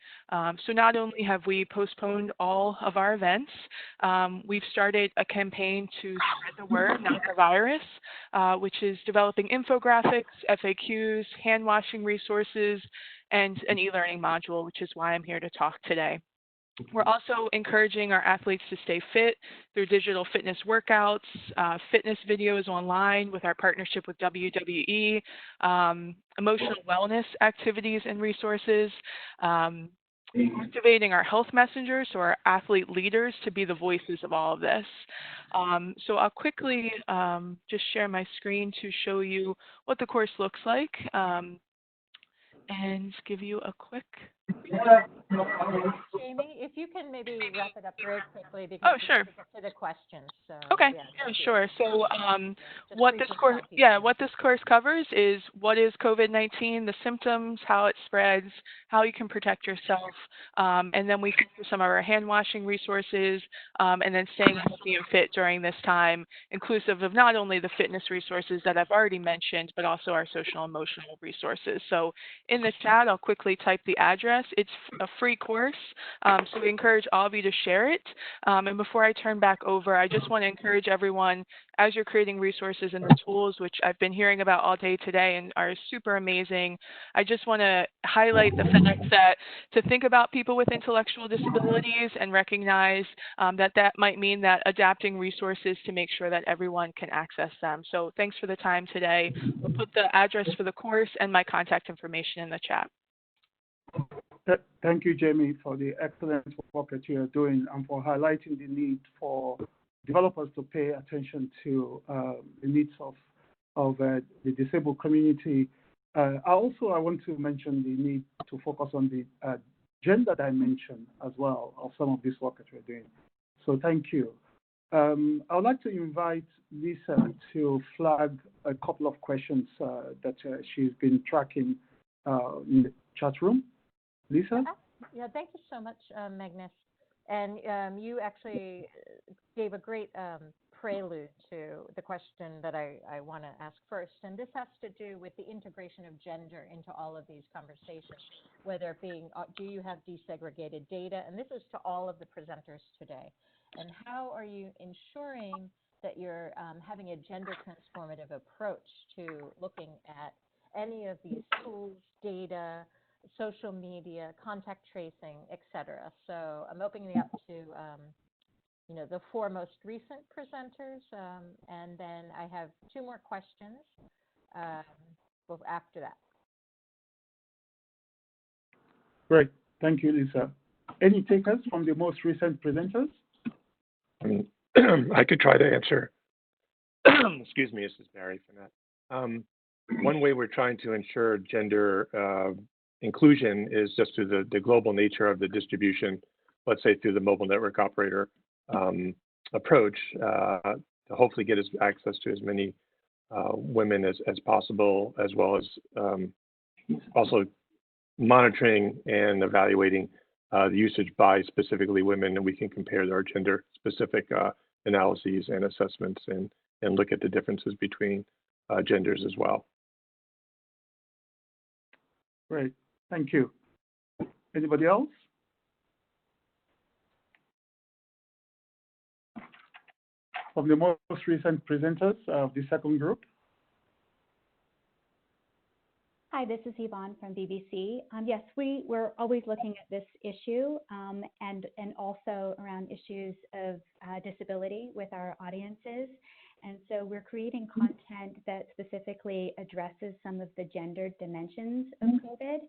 [SPEAKER 12] So not only have we postponed all of our events, we've started a campaign to spread the word, not the virus, which is developing infographics, FAQs, hand washing resources, and an e-learning module, which is why I'm here to talk today. We're also encouraging our athletes to stay fit through digital fitness workouts, fitness videos online with our partnership with WWE, emotional wellness activities and resources, activating our health messengers, so our athlete leaders, to be the voices of all of this. So I'll quickly just share my screen to show you what the course looks like and give you a quick.
[SPEAKER 1] Jamie, if you can maybe wrap it up very quickly because
[SPEAKER 12] oh, sure.
[SPEAKER 1] we get to the questions. So,
[SPEAKER 12] okay,
[SPEAKER 1] yeah,
[SPEAKER 12] sure. So what this course covers is what is COVID-19, the symptoms, how it spreads, how you can protect yourself, and then we cover some of our hand washing resources, and then staying healthy and fit during this time, inclusive of not only the fitness resources that I've already mentioned, but also our social and emotional resources. So in the chat, I'll quickly type the address. It's a free course, so we encourage all of you to share it. And before I turn back over, I just want to encourage everyone, as you're creating resources and the tools, which I've been hearing about all day today and are super amazing, I just want to highlight the fact that to think about people with intellectual disabilities and recognize that might mean that adapting resources to make sure that everyone can access them. So thanks for the time today. We'll put the address for the course and my contact information in the chat.
[SPEAKER 2] Thank you, Jamie, for the excellent work that you are doing and for highlighting the need for developers to pay attention to the needs of the disabled community. I want to mention the need to focus on the gender dimension as well of some of this work that we're doing. So thank you. I would like to invite Lisa to flag a couple of questions that she's been tracking in the chat room. Lisa?
[SPEAKER 1] Yeah, thank you so much, Magnus. And you actually gave a great prelude to the question that I want to ask first. And this has to do with the integration of gender into all of these conversations, whether it being, do you have desegregated data? And this is to all of the presenters today. And how are you ensuring that you're having a gender transformative approach to looking at any of these tools, data, social media, contact tracing, et cetera? So I'm opening it up to the four most recent presenters, and then I have two more questions after that.
[SPEAKER 2] Great, thank you, Lisa. Any takers from the most recent presenters?
[SPEAKER 8] I could try to answer. Excuse me, this is Barry Finette. One way we're trying to ensure gender inclusion is just through the global nature of the distribution, let's say through the mobile network operator approach, to hopefully get access to as many women as possible, as well as also monitoring and evaluating the usage by specifically women, and we can compare our gender-specific analyses and assessments and look at the differences between genders as well.
[SPEAKER 2] Great, thank you. Anybody else? Of the most recent presenters of the second group?
[SPEAKER 11] Hi, this is Yvonne from BBC. Yes, we're always looking at this issue and also around issues of disability with our audiences. And so we're creating content that specifically addresses some of the gendered dimensions of COVID.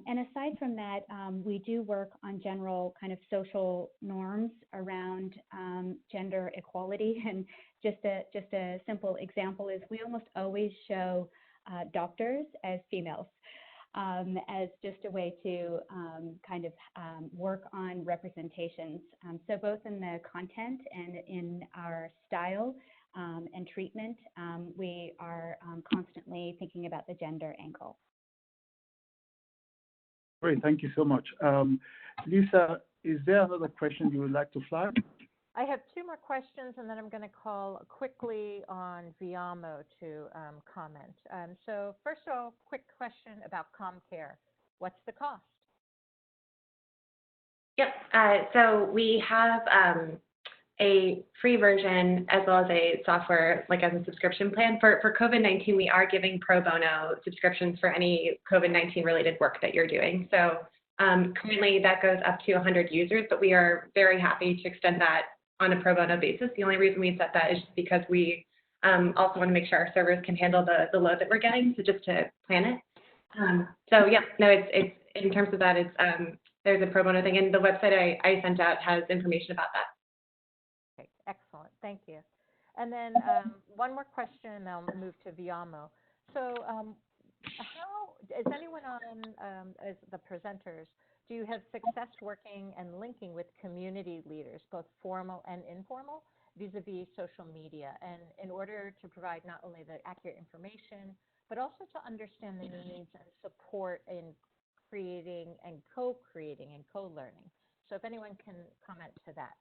[SPEAKER 11] And aside from that, we do work on general kind of social norms around gender equality. And just a simple example is we almost always show doctors as females, as just a way to kind of work on representations. So both in the content and in our style and treatment, we are constantly thinking about the gender angle.
[SPEAKER 2] Great, thank you so much. Lisa, is there another question you would like to flag?
[SPEAKER 1] I have two more questions, and then I'm going to call quickly on Viamo to comment. So first of all, quick question about ComCare. What's the cost?
[SPEAKER 9] Yep. So we have a free version as well as a software, like as a subscription plan. For COVID-19, we are giving pro bono subscriptions for any COVID-19 related work that you're doing. So Currently, that goes up to 100 users, but we are very happy to extend that on a pro bono basis. The only reason we set that is just because we also want to make sure our servers can handle the load that we're getting, so just to plan it. So yeah, no, it's in terms of that, it's there's a pro bono thing, and the website I sent out has information about that.
[SPEAKER 1] Okay, excellent, thank you. And then one more question, and I'll move to Viamo. So how, is anyone on, as the presenters, do you have success working and linking with community leaders, both formal and informal, vis-a-vis social media, and in order to provide not only the accurate information, but also to understand the needs and support in creating and co-creating and co-learning? So if anyone can comment to that.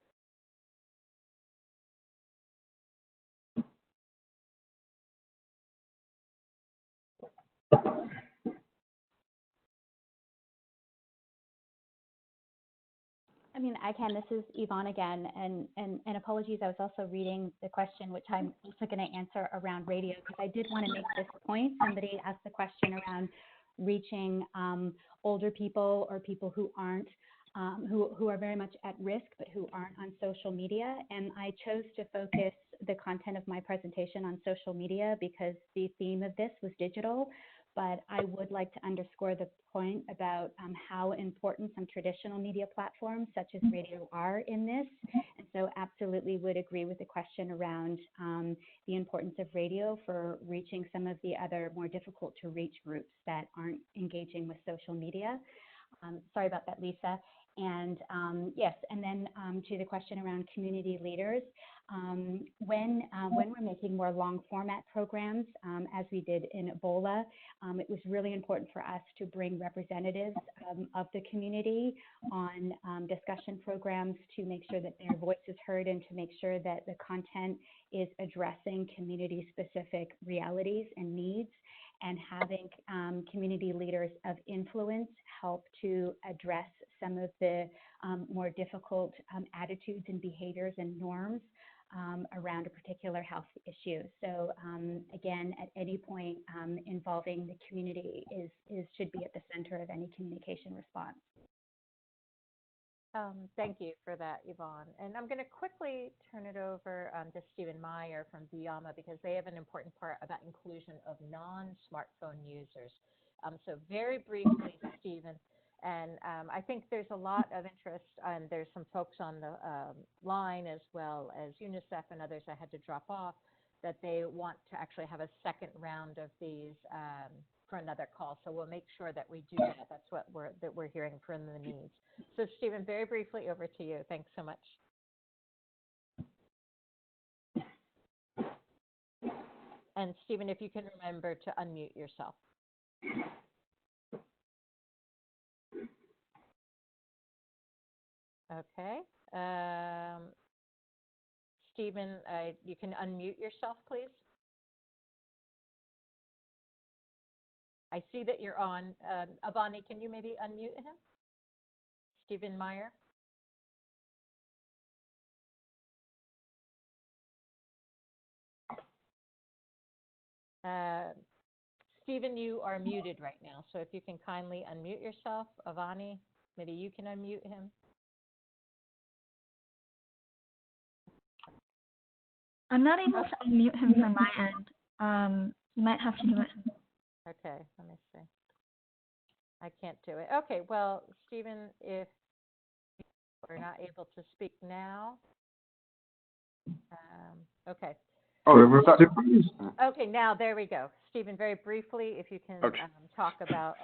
[SPEAKER 11] I mean, I can. This is Yvonne again, and apologies. I was also reading the question, which I'm also going to answer around radio, because I did want to make this point. Somebody asked the question around reaching older people or people who aren't, who are very much at risk, but who aren't on social media. And I chose to focus the content of my presentation on social media because the theme of this was digital. But I would like to underscore the point about how important some traditional media platforms such as radio are in this. And so absolutely would agree with the question around the importance of radio for reaching some of the other more difficult to reach groups that aren't engaging with social media. Sorry about that, Lisa. And yes, and then to the question around community leaders, when we're making more long format programs, as we did in Ebola, it was really important for us to bring representatives of the community on discussion programs to make sure that their voice is heard and to make sure that the content is addressing community specific realities and needs, and having community leaders of influence help to address some of the more difficult attitudes and behaviors and norms around a particular health issue. So again, at any point, involving the community should be at the center of any communication response.
[SPEAKER 1] Thank you for that, Yvonne. And I'm going to quickly turn it over to Stephen Meyer from Viamo, because they have an important part about inclusion of non-smartphone users. So very briefly, Stephen, and I think there's a lot of interest, and there's some folks on the line as well as UNICEF and others I had to drop off, that they want to actually have a second round of these for another call. So we'll make sure that we do that. That's what we're hearing from the needs. So Stephen, very briefly, over to you. Thanks so much. And Stephen, if you can remember to unmute yourself. Okay. Stephen, you can unmute yourself, please. I see that you're on. Avani, can you maybe unmute him? Stephen Meyer. Stephen, you are muted right now, so if you can kindly unmute yourself. Avani, maybe you can unmute him.
[SPEAKER 13] I'm not able to unmute him from my end. You might have to do it.
[SPEAKER 1] Okay, let me see. I can't do it. Okay, well, Stephen, if we're not able to speak now, okay.
[SPEAKER 14] Oh, was that it, please?
[SPEAKER 1] Okay, now there we go. Stephen, very briefly, if you can talk about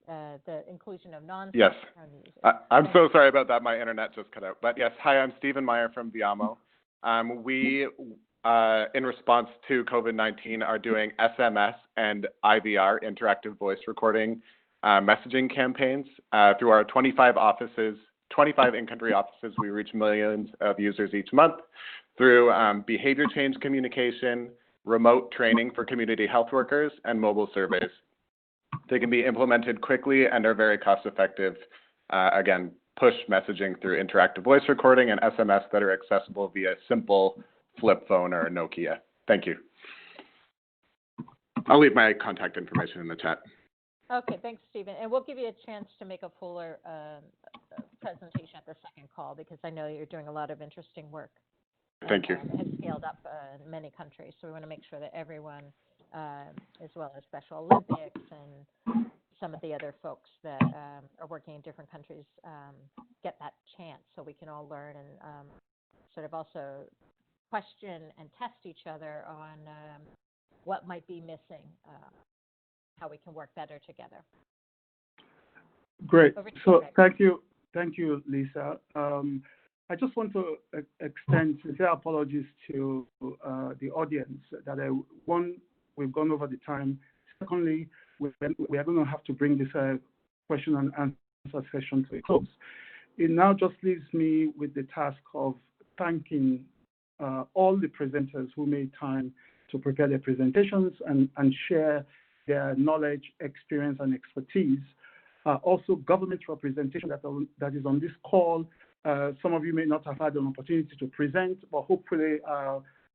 [SPEAKER 1] the inclusion of non-smartphone users.
[SPEAKER 14] Yes, I'm so sorry about that. My internet just cut out. But yes, hi, I'm Stephen Meyer from Viamo. We, in response to COVID-19, are doing SMS and IVR, interactive voice recording, messaging campaigns. Through our 25 offices, 25 in-country offices, we reach millions of users each month through behavior change communication, remote training for community health workers, and mobile surveys. They can be implemented quickly and are very cost-effective. Again, push messaging through interactive voice recording and SMS that are accessible via simple flip phone or Nokia. Thank you. I'll leave my contact information in the chat.
[SPEAKER 1] Okay, thanks, Stephen. And we'll give you a chance to make a fuller presentation at the second call because I know you're doing a lot of interesting work.
[SPEAKER 14] Thank you.
[SPEAKER 1] Has scaled up in many countries. So we want to make sure that everyone, as well as Special Olympics and some of the other folks that are working in different countries, get that chance so we can all learn and sort of also question and test each other on what might be missing, how we can work better together.
[SPEAKER 2] Great. So thank you, Lisa. I just want to extend sincere apologies to the audience that one, we've gone over the time. Secondly, we are going to have to bring this question and answer session to a close. It now just leaves me with the task of thanking all the presenters who made time to prepare their presentations and share their knowledge, experience, and expertise. Also, government representation that is on this call. Some of you may not have had an opportunity to present, but hopefully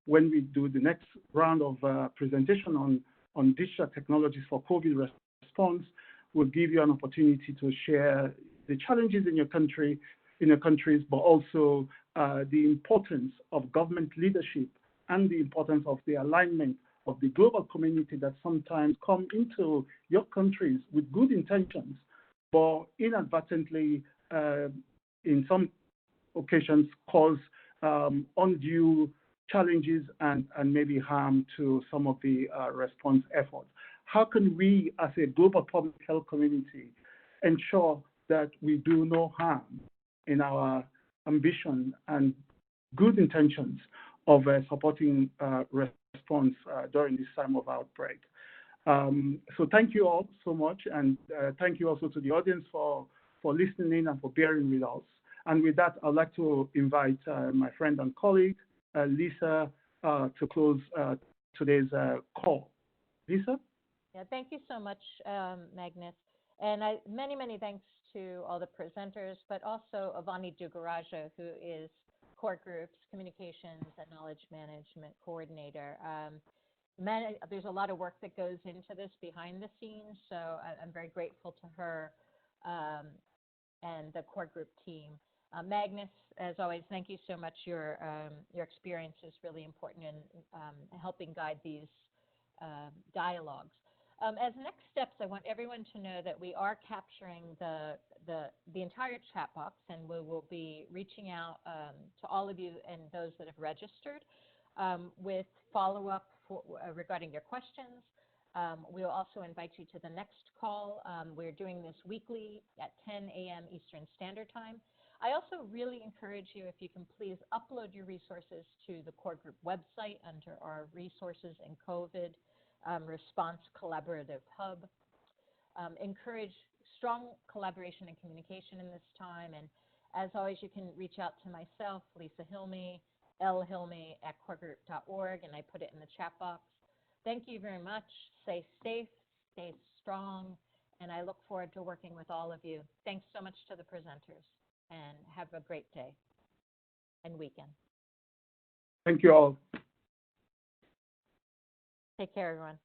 [SPEAKER 2] when we do the next round of presentation on digital technologies for COVID response, we'll give you an opportunity to share the challenges in your countries, but also the importance of government leadership and the importance of the alignment of the global community that sometimes come into your countries with good intentions, but inadvertently, in some occasions, cause undue challenges and maybe harm to some of the response efforts. How can we, as a global public health community, ensure that we do no harm in our ambition and good intentions of supporting response during this time of outbreak? So thank you all so much, and thank you also to the audience for listening and for bearing with us. And with that, I'd like to invite my friend and colleague, Lisa, to close today's call. Lisa?
[SPEAKER 1] Yeah, thank you so much, Magnus. And many thanks to all the presenters, but also Avani Dugaraja, who is Core Group's Communications and Knowledge Management Coordinator. There's a lot of work that goes into this behind the scenes, so I'm very grateful to her and the Core Group team. Magnus, as always, thank you so much. Your experience is really important in helping guide these dialogues. As next steps, I want everyone to know that we are capturing the entire chat box, and we will be reaching out to all of you and those that have registered with follow-up regarding your questions. We will also invite you to the next call. We're doing this weekly at 10 a.m. Eastern Standard Time. I also really encourage you, if you can please upload your resources to the Core Group website under our Resources and COVID Response Collaborative Hub. Encourage strong collaboration and communication in this time. And as always, you can reach out to myself, Lisa Hilmi, lhilmi@coregroup.org, and I put it in the chat box. Thank you very much. Stay safe, stay strong, and I look forward to working with all of you. Thanks so much to the presenters, and have a great day and weekend.
[SPEAKER 2] Thank you all.
[SPEAKER 1] Take care, everyone.